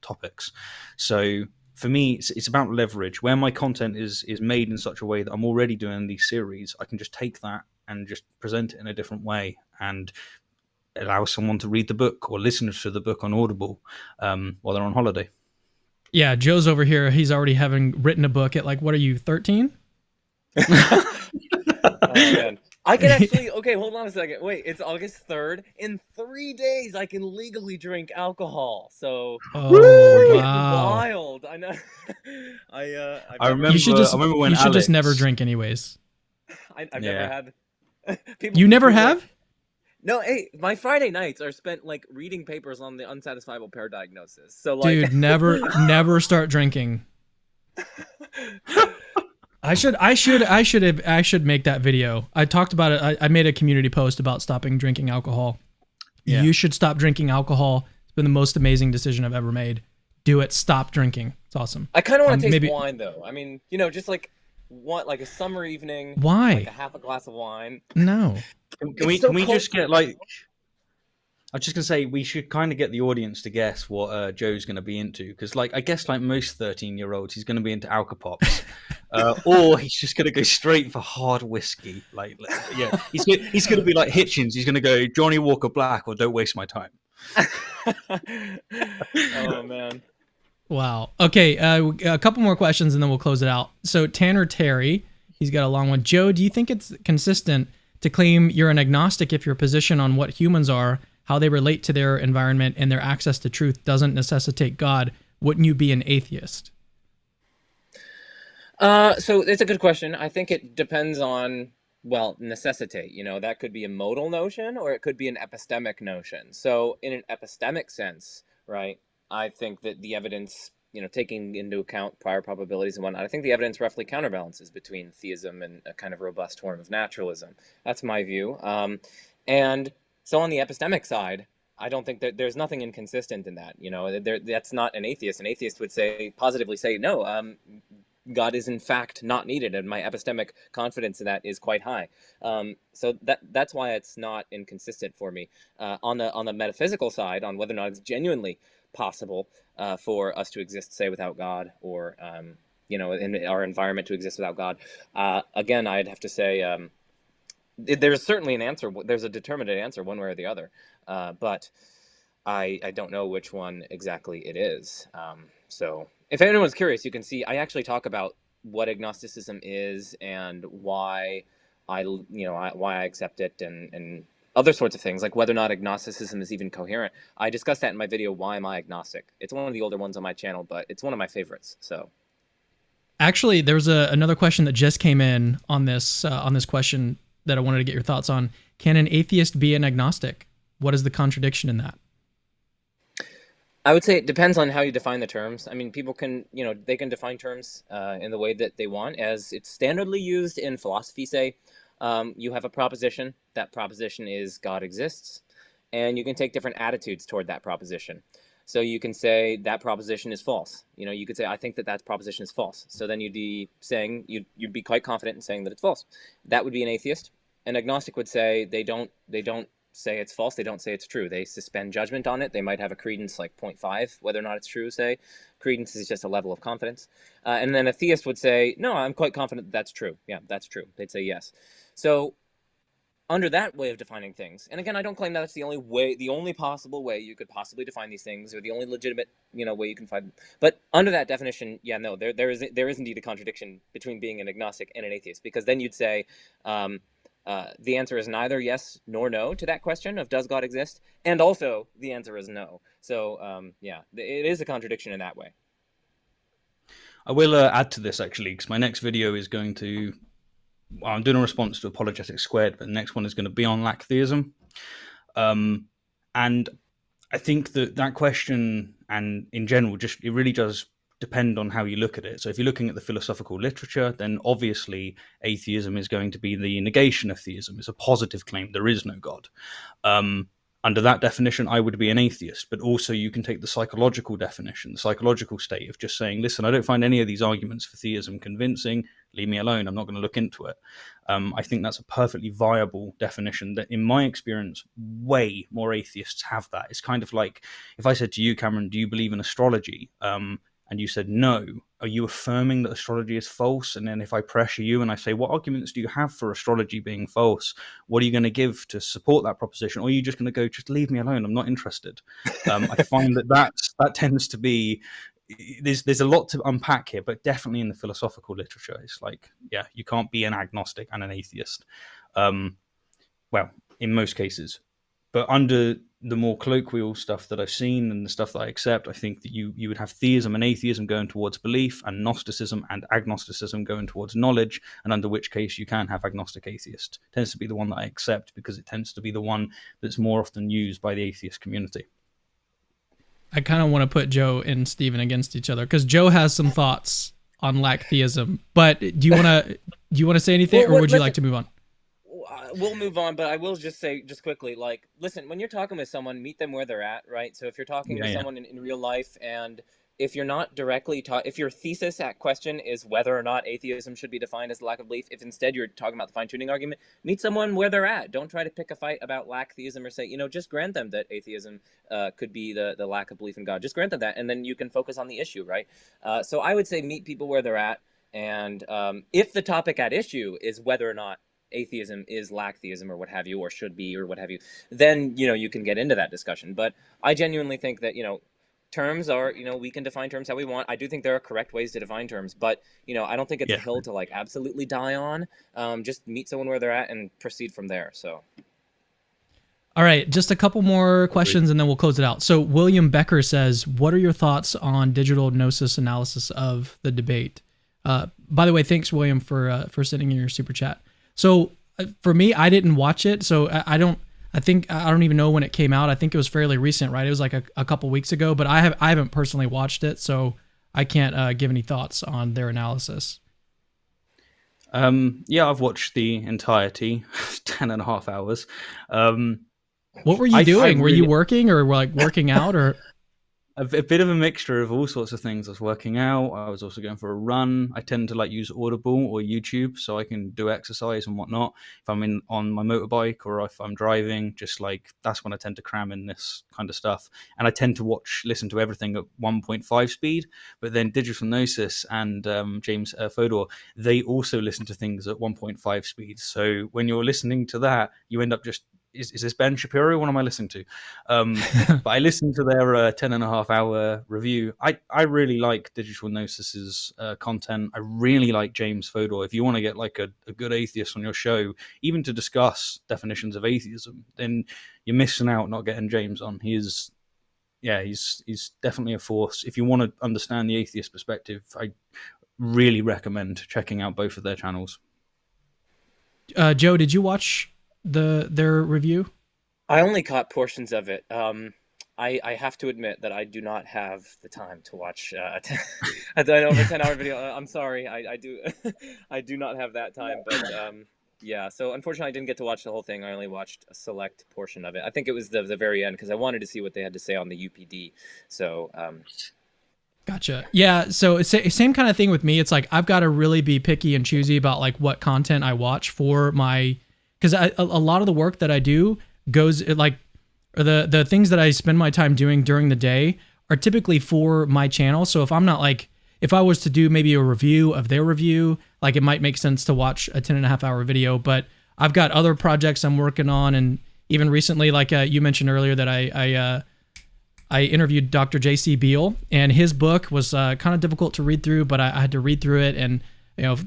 topics. So for me, it's about leverage. Where my content is made in such a way that I'm already doing these series, I can just take that and just present it in a different way and allow someone to read the book or listen to the book on Audible while they're on holiday. Yeah, Joe's over here. He's already having written a book at like, what are you, 13? Oh, man. I can actually, okay, hold on a second. Wait, it's August 3rd. In 3 days, I can legally drink alcohol. So, Oh, getting wow. wild. I know. I remember. You should just, I remember when you should just Alex- never drink anyways. I've Yeah. never had. You never have? No, hey, my Friday nights are spent like reading papers on the unsatisfiable pair diagnosis. So, like, Dude, never start drinking. I should make that video. I talked about it. I made a community post about stopping drinking alcohol. Yeah. You should stop drinking alcohol. It's been the most amazing decision I've ever made. Do it. Stop drinking. It's awesome. I kind of want to taste maybe- wine, though. I mean, just like like a summer evening. Why? Like a half a glass of wine. No. Can we so just cold. get like? I was just gonna say we should kind of get the audience to guess what Joe's gonna be into, because like I guess like most 13-year-olds, he's gonna be into Alka-Pops, or he's just gonna go straight for hard whiskey. Like yeah, he's gonna be like Hitchens. He's gonna go Johnny Walker Black or Don't Waste My Time. Oh man. Wow. Okay, a couple more questions and then we'll close it out. So Tanner Terry, he's got a long one. Joe, do you think it's consistent to claim you're an agnostic if your position on what humans are, how they relate to their environment, and their access to truth doesn't necessitate God? Wouldn't you be an atheist? So it's a good question. I think it depends on, well, necessitate. That could be a modal notion or it could be an epistemic notion. So in an epistemic sense, right, I think that the evidence, taking into account prior probabilities and whatnot, I think the evidence roughly counterbalances between theism and a kind of robust form of naturalism. That's my view. And so on the epistemic side, I don't think that there's nothing inconsistent in that. That's not an atheist. An atheist would positively say, no, God is in fact not needed, and my epistemic confidence in that is quite high. So that's why it's not inconsistent for me. On the metaphysical side, on whether or not it's genuinely possible for us to exist, say, without God, or in our environment to exist without God, again, I'd have to say there's certainly an answer. There's a determinate answer, one way or the other, but I don't know which one exactly it is. So if anyone's curious, you can see I actually talk about what agnosticism is and why why I accept it and other sorts of things, like whether or not agnosticism is even coherent. I discussed that in my video, Why Am I Agnostic? It's one of the older ones on my channel, but it's one of my favorites. So Actually, there was another question that just came in on this question that I wanted to get your thoughts on. Can an atheist be an agnostic? What is the contradiction in that? I would say it depends on how you define the terms. I mean, people can, they can define terms in the way that they want, as it's standardly used in philosophy. Say, you have a proposition. That proposition is God exists, and you can take different attitudes toward that proposition. So you can say that proposition is false. You could say, I think that proposition is false. So then you'd be saying, you'd be quite confident in saying that it's false. That would be an atheist. An agnostic would say they don't say it's false. They don't say it's true. They suspend judgment on it. They might have a credence like 0.5, whether or not it's true, say. Credence is just a level of confidence. And then a theist would say, no, I'm quite confident that that's true. Yeah, that's true. They'd say yes. So under that way of defining things, and again, I don't claim that that's the only possible way you could possibly define these things, or the only legitimate, way you can find them. But under that definition, yeah, no, there is indeed a contradiction between being an agnostic and an atheist, because then you'd say, the answer is neither yes nor no to that question of does God exist, and also the answer is no. So yeah, it is a contradiction in that way. I will add to this actually, because my next video is going to. I'm doing a response to Apologetics Squared, but the next one is going to be on lack theism. And I think that question, and in general, it really does depend on how you look at it. So if you're looking at the philosophical literature, then obviously atheism is going to be the negation of theism. It's a positive claim. There is no God. Under that definition, I would be an atheist. But also you can take the psychological definition, the psychological state of just saying, listen, I don't find any of these arguments for theism convincing. Leave me alone. I'm not going to look into it. I think that's a perfectly viable definition that, in my experience, way more atheists have that. It's kind of like if I said to you, Cameron, do you believe in astrology? And you said no, are you affirming that astrology is false? And then if I pressure you and I say, what arguments do you have for astrology being false? What are you going to give to support that proposition? Or are you just going to go, just leave me alone, I'm not interested? I find that tends to be, there's a lot to unpack here, but definitely in the philosophical literature, it's like, yeah, you can't be an agnostic and an atheist. Well, in most cases. But under the more colloquial stuff that I've seen and the stuff that I accept, I think that you would have theism and atheism going towards belief, and Gnosticism and agnosticism going towards knowledge, and under which case you can have agnostic atheist. It tends to be the one that I accept because it tends to be the one that's more often used by the atheist community. I kind of want to put Joe and Stephen against each other because Joe has some thoughts on lack theism. But do you want to say anything, or would you like to move on? We'll move on, but I will just say, just quickly, like, listen, when you're talking with someone, meet them where they're at, right? So if you're talking to someone in real life, and if you're not directly if your thesis at question is whether or not atheism should be defined as lack of belief, if instead you're talking about the fine-tuning argument, meet someone where they're at. Don't try to pick a fight about lack theism or say, just grant them that atheism could be the lack of belief in God. Just grant them that, and then you can focus on the issue, right? So I would say meet people where they're at, and if the topic at issue is whether or not atheism is lack theism or what have you, or should be or what have you, then you can get into that discussion. But I genuinely think that terms are, we can define terms how we want. I do think there are correct ways to define terms, but I don't think it's a hill to like absolutely die on. Just meet someone where they're at and proceed from there. So all right, just a couple more questions and then we'll close it out. So William Becker says, what are your thoughts on digital gnosis analysis of the debate? By the way, thanks William for sending in your super chat. So for me, I didn't watch it, so I don't even know when it came out. I think it was fairly recent, right? It was like a couple weeks ago, but I haven't personally watched it, so I can't give any thoughts on their analysis. Yeah, I've watched the entirety, 10.5 hours. What were you doing? Were you working or like working out or? A bit of a mixture of all sorts of things. I was working out. I was also going for a run. I tend to like use Audible or YouTube so I can do exercise and whatnot. If I'm on my motorbike or if I'm driving, just like that's when I tend to cram in this kind of stuff. And I tend to listen to everything at 1.5 speed. But then Digital Gnosis and James Fodor, they also listen to things at 1.5 speed. So when you're listening to that, you end up just is this Ben Shapiro? What am I listening to? But I listened to their 10.5 hour review. I really like Digital Gnosis's content. I really like James Fodor. If you want to get like a good atheist on your show, even to discuss definitions of atheism, then you're missing out not getting James on. He's definitely a force. If you want to understand the atheist perspective, I really recommend checking out both of their channels. Joe, did you watch their review? I only caught portions of it. I have to admit that I do not have the time to watch an over 10-hour video. I'm sorry, I do I do not have that time. But yeah, so unfortunately I didn't get to watch the whole thing. I only watched a select portion of it. I think it was the very end because I wanted to see what they had to say on the UPD. So Gotcha. Yeah, so it's same kind of thing with me. It's like I've got to really be picky and choosy about like what content I watch for my, because a lot of the work that I do goes like, or the things that I spend my time doing during the day are typically for my channel. So if I'm not like, if I was to do maybe a review of their review, like it might make sense to watch a 10.5 hour video, but I've got other projects I'm working on. And even recently, like you mentioned earlier that I interviewed Dr. J.C. Beale, and his book was kind of difficult to read through, but I had to read through it and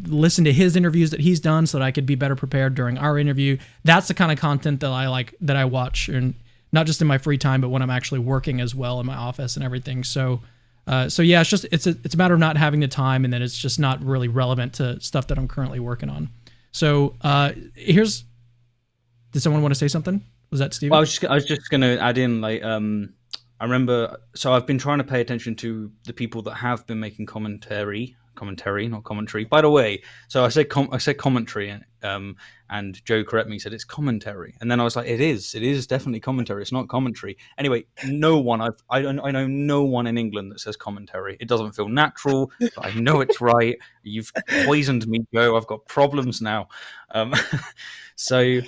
listen to his interviews that he's done so that I could be better prepared during our interview. That's the kind of content that I like, that I watch, and not just in my free time, but when I'm actually working as well in my office and everything. So yeah, it's a matter of not having the time, and then it's just not really relevant to stuff that I'm currently working on. So did someone want to say something? Was that Steven? Well, I was just going to add in like. I remember, so I've been trying to pay attention to the people that have been making commentary commentary, not commentary. By the way, so I said commentary, and Joe corrected me, said it's commentary, and then I was like, it is definitely commentary. It's not commentary. Anyway, I know no one in England that says commentary. It doesn't feel natural, but I know it's right. You've poisoned me, Joe. I've got problems now. So.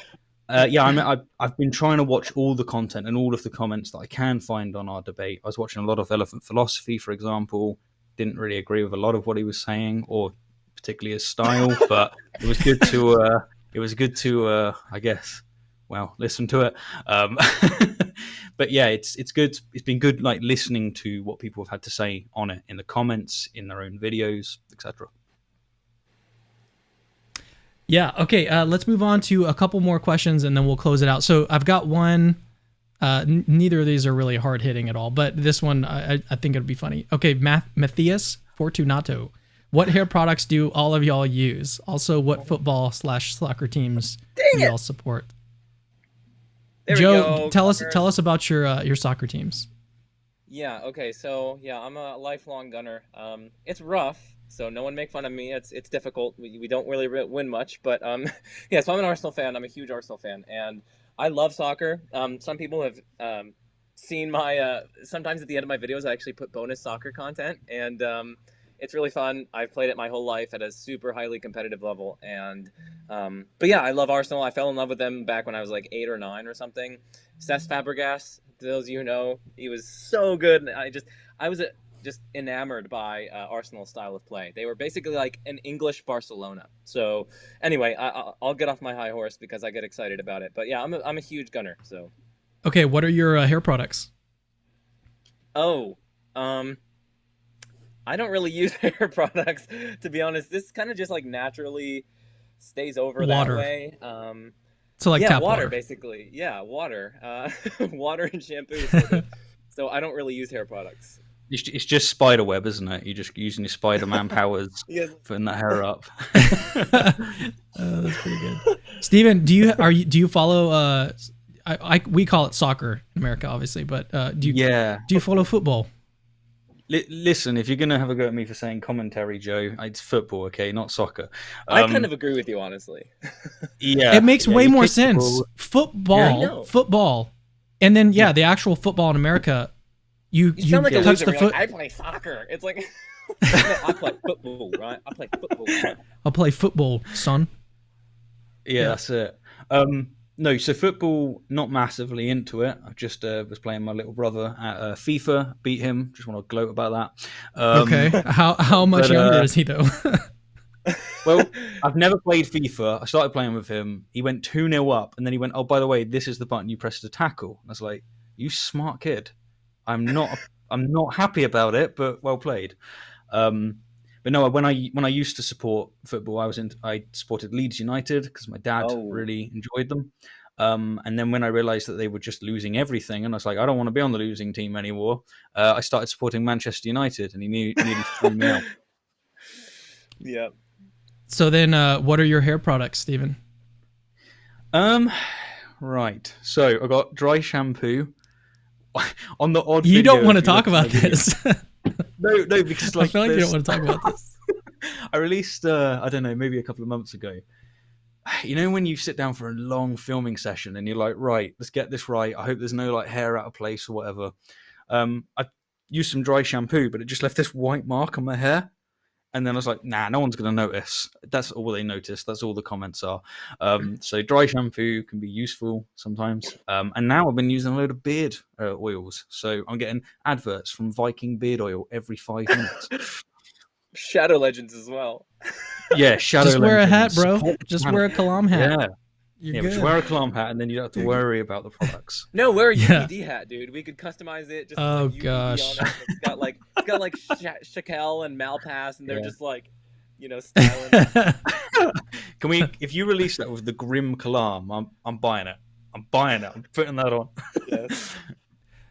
I've been trying to watch all the content and all of the comments that I can find on our debate. I was watching a lot of Elephant Philosophy, for example. Didn't really agree with a lot of what he was saying, or particularly his style, but it was good to I guess, well, listen to it. But yeah, it's good. It's been good, like listening to what people have had to say on it in the comments, in their own videos, etc. Yeah. Okay. Let's move on to a couple more questions and then we'll close it out. So I've got one. Neither of these are really hard hitting at all, but this one I think it'd be funny. Okay. Matthias Fortunato. What hair products do all of y'all use? Also, what football/soccer teams do y'all support? There Joe, we go. tell us about your soccer teams. Yeah. Okay. So yeah, I'm a lifelong Gunner. It's rough. So no one make fun of me. It's difficult. We don't really win much, but yeah. So I'm an Arsenal fan. I'm a huge Arsenal fan, and I love soccer. Some people have seen my sometimes at the end of my videos I actually put bonus soccer content, and it's really fun. I've played it my whole life at a super highly competitive level, and but yeah, I love Arsenal. I fell in love with them back when I was like 8 or 9 or something. Cesc Fabregas, to those of you who know, he was so good. And I was just enamored by Arsenal's style of play. They were basically like an English Barcelona. So anyway, I'll get off my high horse because I get excited about it. But yeah, I'm a huge Gunner. So okay, what are your hair products? Oh, I don't really use hair products, to be honest. This kind of just like naturally stays over water. That way. So like tap water, water, basically. Yeah, water. Water and shampoo. Sort of. So I don't really use hair products. It's just spider web, isn't it? You're just using your Spider-Man powers, Yes. putting that hair up. That's pretty good. Steven, do you follow? We call it soccer in America, obviously, but do you follow football? Listen, if you're gonna have a go at me for saying commentary, Joe, it's football, okay, not soccer. I kind of agree with you, honestly. Yeah, it makes way more sense. Football, and then the actual football in America. You sound like a touch loser. The foot. Like, I play soccer. It's like I play football, right? I play football. I'll play football, son. Yeah, that's it. No, so football, not massively into it. I just was playing my little brother at FIFA, beat him. Just want to gloat about that. Okay, how much younger is he though? Well, I've never played FIFA. I started playing with him. He went 2-0 up, and then he went, "Oh, by the way, this is the button you press to tackle." And I was like, "You smart kid." I'm not happy about it, but well played. But no, when I used to support football, I supported Leeds United because my dad really enjoyed them. And then when I realised that they were just losing everything, and I was like, I don't want to be on the losing team anymore. I started supporting Manchester United, and he nearly threw me out. Yeah. So then, what are your hair products, Stephen? Right. So I got dry shampoo. On the odd you video, don't want to talk about this. No, because I feel like you don't want to talk about this. I released, I don't know, maybe a couple of months ago. You know when you sit down for a long filming session and you're like, right, let's get this right. I hope there's no like hair out of place or whatever. I used some dry shampoo, but it just left this white mark on my hair. And then I was like, nah, no one's going to notice. That's all they notice. That's all the comments are. So dry shampoo can be useful sometimes. And now I've been using a load of beard oils. So I'm getting adverts from Viking beard oil every 5 minutes. Shadow Legends as well. Yeah, Shadow Just wear Legends. a hat, bro. Just wear a Kalam hat. Yeah. You're yeah, good. just wear a Kalam hat and then you don't have to worry about the products. No, wear a UPD hat, dude. We could customize it. Just Oh, like gosh. On it. It's got like Shaquille and Malpass, and they're just like, styling. Can we? If you release that with the Grim Kalam, I'm buying it. I'm putting that on. Yes.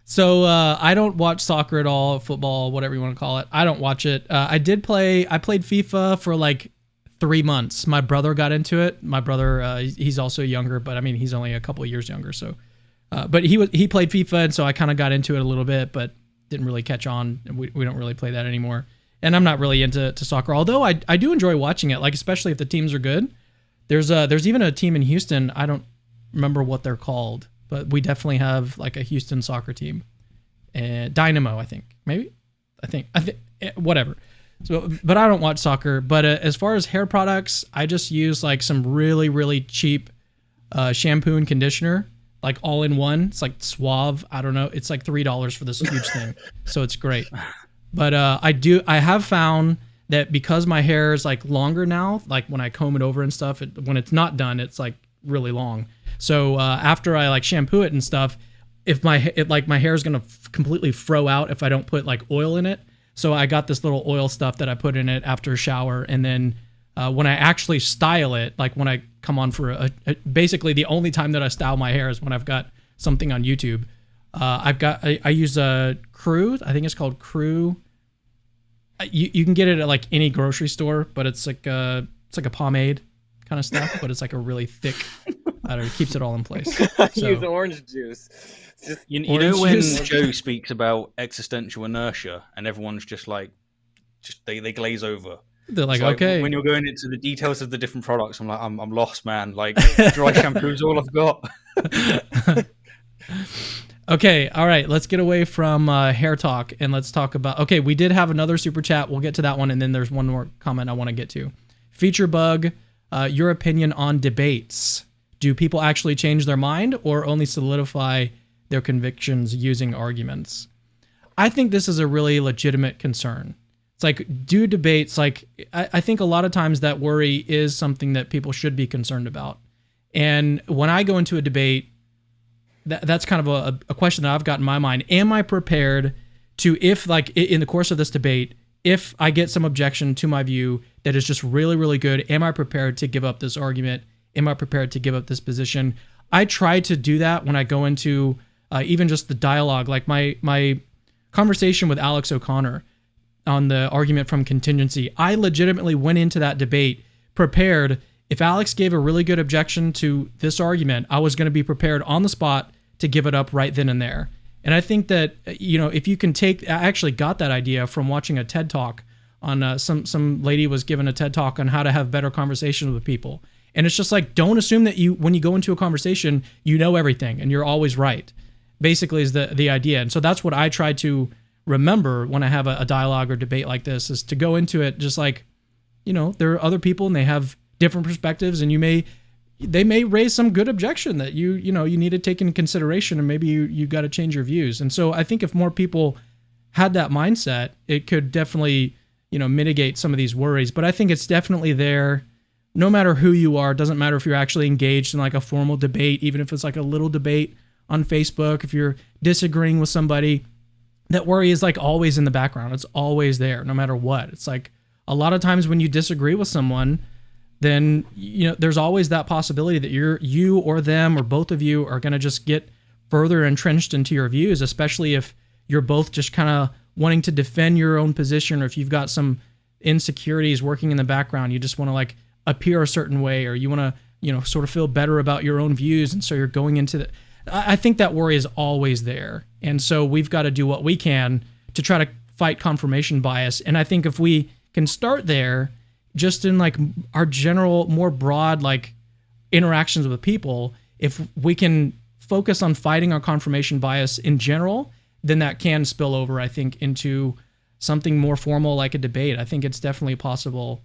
So I don't watch soccer at all, football, whatever you want to call it. I don't watch it. I played FIFA for like 3 months. My brother got into it. My brother, he's also younger, but I mean, he's only a couple of years younger. So, but he played FIFA, and so I kind of got into it a little bit, but didn't really catch on. We don't really play that anymore. And I'm not really into soccer, although I do enjoy watching it, like especially if the teams are good. There's even a team in Houston. I don't remember what they're called, but we definitely have like a Houston soccer team. Dynamo, I think. Maybe? I think whatever. So, but I don't watch soccer. But as far as hair products, I just use like some really, really cheap shampoo and conditioner, like all in one. It's like Suave. I don't know. It's like $3 for this huge thing. So it's great. But I have found that because my hair is like longer now, like when I comb it over and stuff, when it's not done, it's like really long. So after I like shampoo it and stuff, if my hair is gonna completely fro out if I don't put like oil in it. So I got this little oil stuff that I put in it after a shower, and then when I actually style it, like when I come on for basically the only time that I style my hair is when I've got something on YouTube. I use a Crew. I think it's called Crew. You can get it at like any grocery store, but it's like a pomade kind of stuff, but it's like a really thick. I don't know, it keeps it all in place. So, use orange juice. Just you know when Joe speaks about existential inertia and everyone's just like, they glaze over. They're like, like okay. When you're going into the details of the different products, I'm like, I'm lost, man. Like dry shampoo is all I've got. Okay, all right. Let's get away from hair talk and let's talk about. Okay, we did have another super chat. We'll get to that one, and then there's one more comment I want to get to. Feature Bug, your opinion on debates. Do people actually change their mind or only solidify their convictions using arguments? I think this is a really legitimate concern. It's like, do debates, like, I think a lot of times that worry is something that people should be concerned about. And when I go into a debate, that's kind of a question that I've got in my mind. Am I prepared to, if like in the course of this debate, if I get some objection to my view that is just really, really good, am I prepared to give up this argument? Am I prepared to give up this position? I try to do that when I go into even just the dialogue, like my conversation with Alex O'Connor on the argument from contingency. I legitimately went into that debate prepared. If Alex gave a really good objection to this argument, I was going to be prepared on the spot to give it up right then and there. And I think that, you know, if you can I actually got that idea from watching a TED Talk on some lady was giving a TED Talk on how to have better conversations with people. And it's just like, don't assume that when you go into a conversation, you know everything and you're always right, basically is the idea. And so that's what I try to remember when I have a dialogue or debate like this, is to go into it just like, you know, there are other people and they have different perspectives, and they may raise some good objection that you need to take into consideration, and maybe you got to change your views. And so I think if more people had that mindset, it could definitely, you know, mitigate some of these worries. But I think it's definitely there no matter who you are. It doesn't matter if you're actually engaged in like a formal debate, even if it's like a little debate on Facebook, if you're disagreeing with somebody, that worry is like always in the background. It's always there no matter what. It's like a lot of times when you disagree with someone, then, you know, there's always that possibility that you or them or both of you are going to just get further entrenched into your views, especially if you're both just kind of wanting to defend your own position, or if you've got some insecurities working in the background, you just want to like appear a certain way, or you want to, you know, sort of feel better about your own views. And so you're going into I think that worry is always there. And so we've got to do what we can to try to fight confirmation bias. And I think if we can start there, just in like our general, more broad, like interactions with people, if we can focus on fighting our confirmation bias in general, then that can spill over, I think, into something more formal like a debate. I think it's definitely possible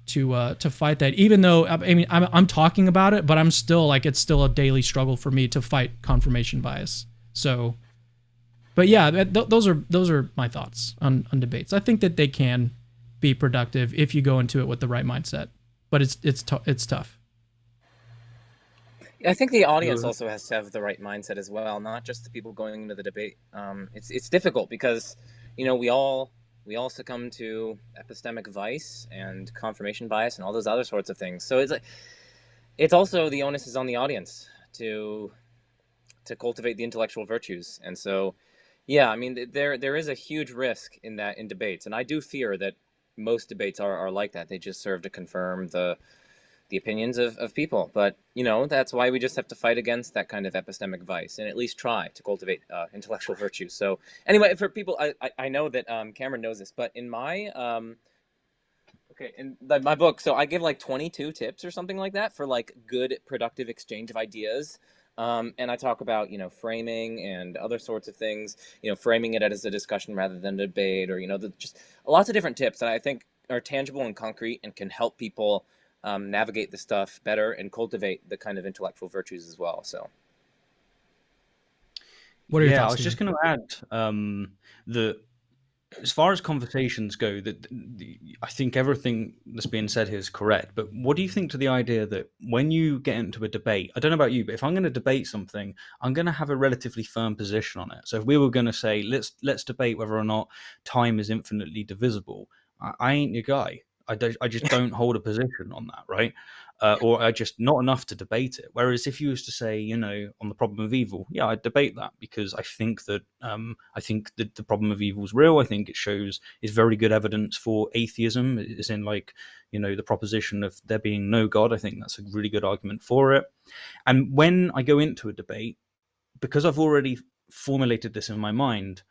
to fight that, even though, I mean, I'm talking about it, but I'm still like, it's still a daily struggle for me to fight confirmation bias. So, but yeah, those are my thoughts on debates. I think that they can be productive if you go into it with the right mindset, but it's tough. I think the audience also has to have the right mindset as well, not just the people going into the debate. It's difficult because, you know, we all succumb to epistemic vice and confirmation bias and all those other sorts of things. So it's also, the onus is on the audience to cultivate the intellectual virtues. And so, yeah, I mean, there is a huge risk in debates, and I do fear that most debates are like that. They just serve to confirm the the opinions of people. But, that's why we just have to fight against that kind of epistemic vice and at least try to cultivate intellectual virtues. So anyway, for people, I know that Cameron knows this, but in my my book, so I give like 22 tips or something like that for like good productive exchange of ideas. And I talk about, framing and other sorts of things, framing it as a discussion rather than a debate, or, just lots of different tips that I think are tangible and concrete and can help people navigate the stuff better and cultivate the kind of intellectual virtues as well. So, what are your thoughts? I was just going to add that as far as conversations go, I think everything that's being said here is correct. But what do you think to the idea that when you get into a debate, I don't know about you, but if I'm going to debate something, I'm going to have a relatively firm position on it. So if we were going to say, let's debate whether or not time is infinitely divisible, I ain't your guy. I just don't hold a position on that, right? Or I just not enough to debate it. Whereas if you was to say, on the problem of evil, yeah, I'd debate that, because I think that the problem of evil is real. I think it is very good evidence for atheism, is in the proposition of there being no God. I think that's a really good argument for it. And when I go into a debate, because I've already formulated this in my mind,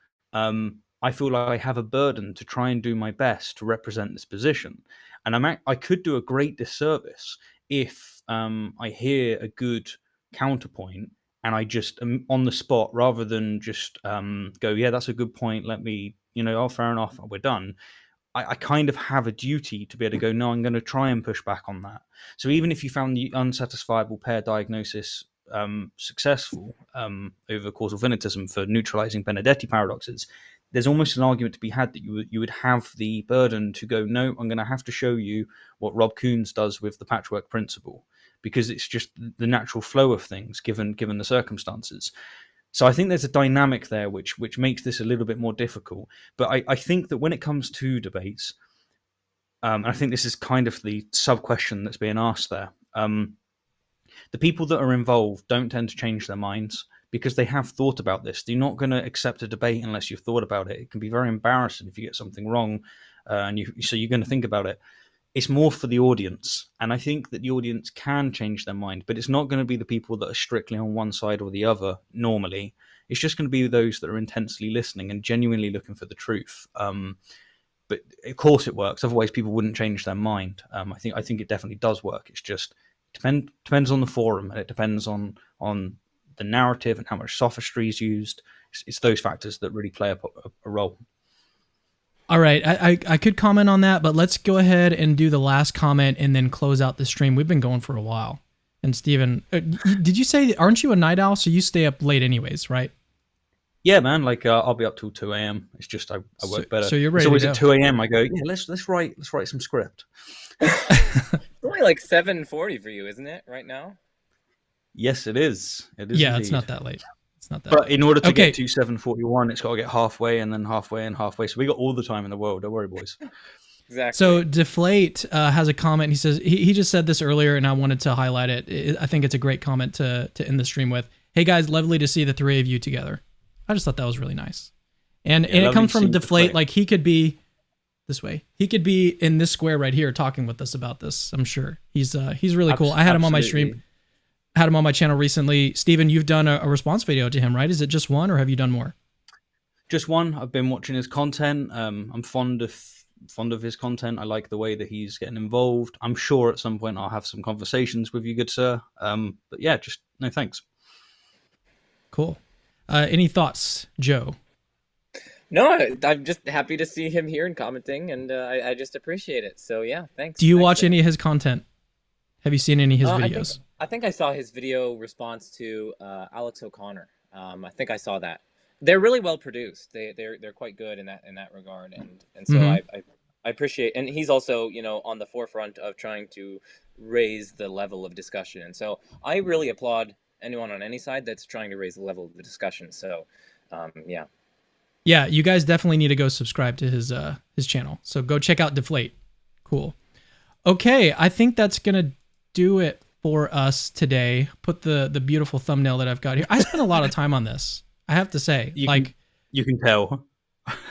I feel like I have a burden to try and do my best to represent this position. And I could do a great disservice if I hear a good counterpoint and I just am on the spot, rather than just go, yeah, that's a good point. Let me, fair enough, we're done. I kind of have a duty to be able to go, no, I'm going to try and push back on that. So even if you found the unsatisfiable pair diagnosis successful over causal finitism for neutralizing Benedetti paradoxes, there's almost an argument to be had that you would have the burden to go, no, I'm going to have to show you what Rob Koons does with the patchwork principle, because it's just the natural flow of things given the circumstances. So I think there's a dynamic there which makes this a little bit more difficult. But I think that when it comes to debates, and I think this is kind of the sub-question that's being asked there, the people that are involved don't tend to change their minds, because they have thought about this. You're not going to accept a debate unless you've thought about it. It can be very embarrassing if you get something wrong, so you're going to think about it. It's more for the audience, and I think that the audience can change their mind, but it's not going to be the people that are strictly on one side or the other normally. It's just going to be those that are intensely listening and genuinely looking for the truth. But of course it works. Otherwise, people wouldn't change their mind. I think it definitely does work. It's just depends on the forum, and it depends on the narrative and how much sophistry is used. It's those factors that really play a role. All right, I could comment on that, but let's go ahead and do the last comment and then close out the stream. We've been going for a while. And Stephen, did you say, aren't you a night owl? So you stay up late anyways, right? Yeah, man. I'll be up till 2 a.m. It's just I work better. So you're ready. It's always at 2 a.m. I go, yeah, let's write some script. It's only like 7:40 for you, isn't it, right now? Yes, it is. It is. Yeah, indeed. it's not that late. But in order to get to 7:41, it's got to get halfway and then halfway and halfway. So we got all the time in the world. Don't worry, boys. Exactly. So Deflate has a comment. He says he just said this earlier, and I wanted to highlight it. I think it's a great comment to end the stream with. Hey guys, lovely to see the three of you together. I just thought that was really nice, and it comes from Deflate. Like he could be this way. He could be in this square right here talking with us about this. I'm sure he's really cool. I had him on my stream. Had him on my channel recently. Stephen, you've done a response video to him, right? Is it just one, or have you done more? Just one. I've been watching his content. I'm fond of his content. I like the way that he's getting involved. I'm sure at some point I'll have some conversations with you, good sir. But yeah, just no thanks. Cool. Any thoughts, Joe? No, I'm just happy to see him here and commenting, and I just appreciate it. So yeah, thanks. Do you watch any of his content? Have you seen any of his videos? I think I saw his video response to Alex O'Connor. I think I saw that. They're really well produced. They're quite good in that regard, and so I appreciate. And he's also on the forefront of trying to raise the level of discussion. And so I really applaud anyone on any side that's trying to raise the level of the discussion. So yeah. Yeah, you guys definitely need to go subscribe to his channel. So go check out Deflate. Cool. Okay, I think that's gonna do it for us today. Put the beautiful thumbnail that I've got here. I spent a lot of time on this, I have to say. You can tell.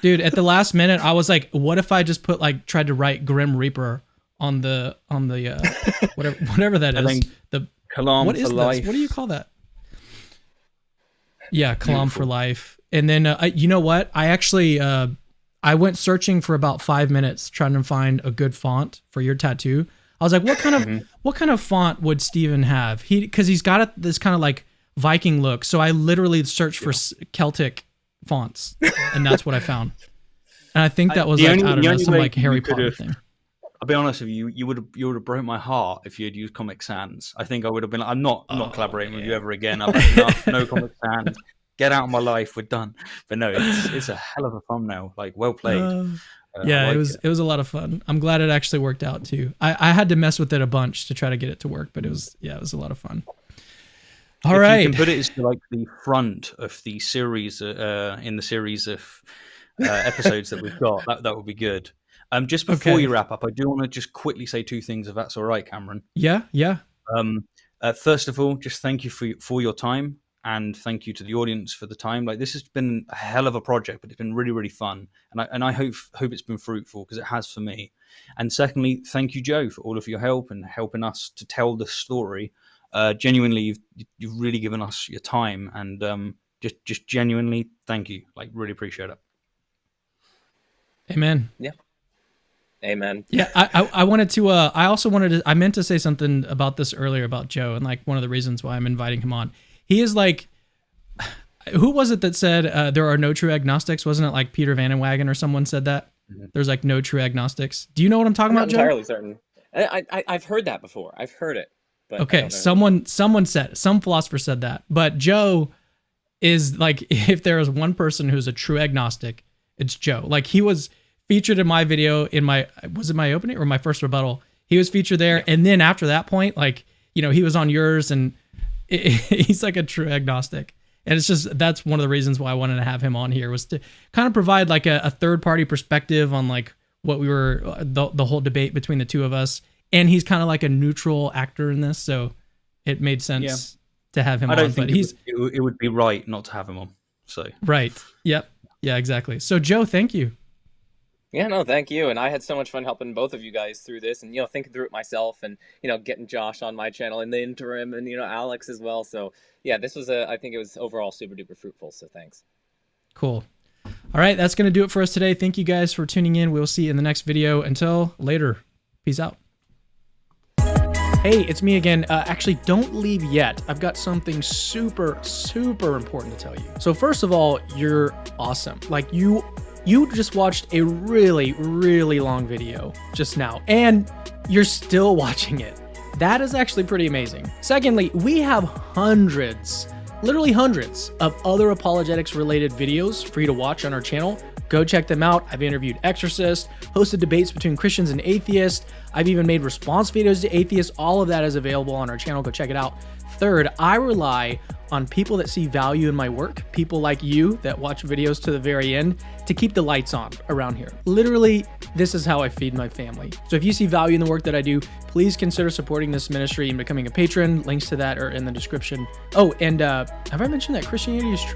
Dude, at the last minute, I was like, what if I just tried to write Grim Reaper on the whatever that I is. think The Kalam what is for this? life. What do you call that? Yeah, Kalam for Beautiful. life. And then you know what? I actually I went searching for about 5 minutes trying to find a good font for your tattoo. I was like, what kind of font would Stephen have? Because he's got this kind of like Viking look. So I literally searched for Celtic fonts, and that's what I found. And I think that was The like, only- I don't the know, only some way like you Harry could Potter have- thing. I'll be honest with you. You would have broke my heart if you had used Comic Sans. I think I would have been. I'm not collaborating with you ever again. I've had enough. No Comic Sans. Get out of my life. We're done. But no, it's a hell of a thumbnail. Like, well played. Yeah, I like it was a lot of fun. I'm glad it actually worked out too. I had to mess with it a bunch to try to get it to work, but it was a lot of fun. All if right. you can put it as like the front of the series in the series of episodes that we've got, that would be good. Just before Okay. you wrap up, I do want to just quickly say two things, if that's all right, Cameron. Yeah. First of all, just thank you for your time, and thank you to the audience for the time. Like, this has been a hell of a project, but it's been really, really fun, and I hope it's been fruitful, because it has for me. And secondly, thank you, Joe, for all of your help and helping us to tell the story. Genuinely, you've really given us your time, and just genuinely thank you. Like, really appreciate it. Amen. Yeah. Amen. Yeah, I wanted to. I also wanted to. I meant to say something about this earlier about Joe, and like one of the reasons why I'm inviting him on. He is like, who was it that said there are no true agnostics? Wasn't it like Peter Van den Wagen or someone said that? Mm-hmm. There's like no true agnostics. Do you know what I'm talking about, Joe? I'm not entirely certain. I've heard that before. I've heard it. But okay, someone said, some philosopher said that. But Joe is like, if there is one person who's a true agnostic, it's Joe. Like, he was featured in my video was it my opening or my first rebuttal? He was featured there. Yeah. And then after that point, like, you know, he was on yours, and he's like a true agnostic. And it's just, that's one of the reasons why I wanted to have him on here, was to kind of provide like a third party perspective on like what we were, the whole debate between the two of us. And he's kind of like a neutral actor in this. So it made sense to have him on. I don't think it would be right not to have him on. So right. Yep. Yeah, exactly. So Joe, thank you. Yeah, no, thank you. And I had so much fun helping both of you guys through this, and, you know, thinking through it myself, and, you know, getting Josh on my channel in the interim, and, you know, Alex as well. So yeah, this was I think it was overall super duper fruitful. So thanks. Cool. All right. That's going to do it for us today. Thank you guys for tuning in. We'll see you in the next video. Until later. Peace out. Hey, it's me again. Actually, don't leave yet. I've got something super, super important to tell you. So first of all, you're awesome. Like, you just watched a really, really long video just now, and you're still watching it. That is actually pretty amazing. Secondly, we have hundreds, literally hundreds of other apologetics related videos for you to watch on our channel. Go check them out. I've interviewed exorcists, hosted debates between Christians and atheists. I've even made response videos to atheists. All of that is available on our channel. Go check it out. Third, I rely on people that see value in my work, people like you that watch videos to the very end, to keep the lights on around here. Literally, this is how I feed my family. So if you see value in the work that I do, please consider supporting this ministry and becoming a patron. Links to that are in the description. Oh, and have I mentioned that Christianity is true?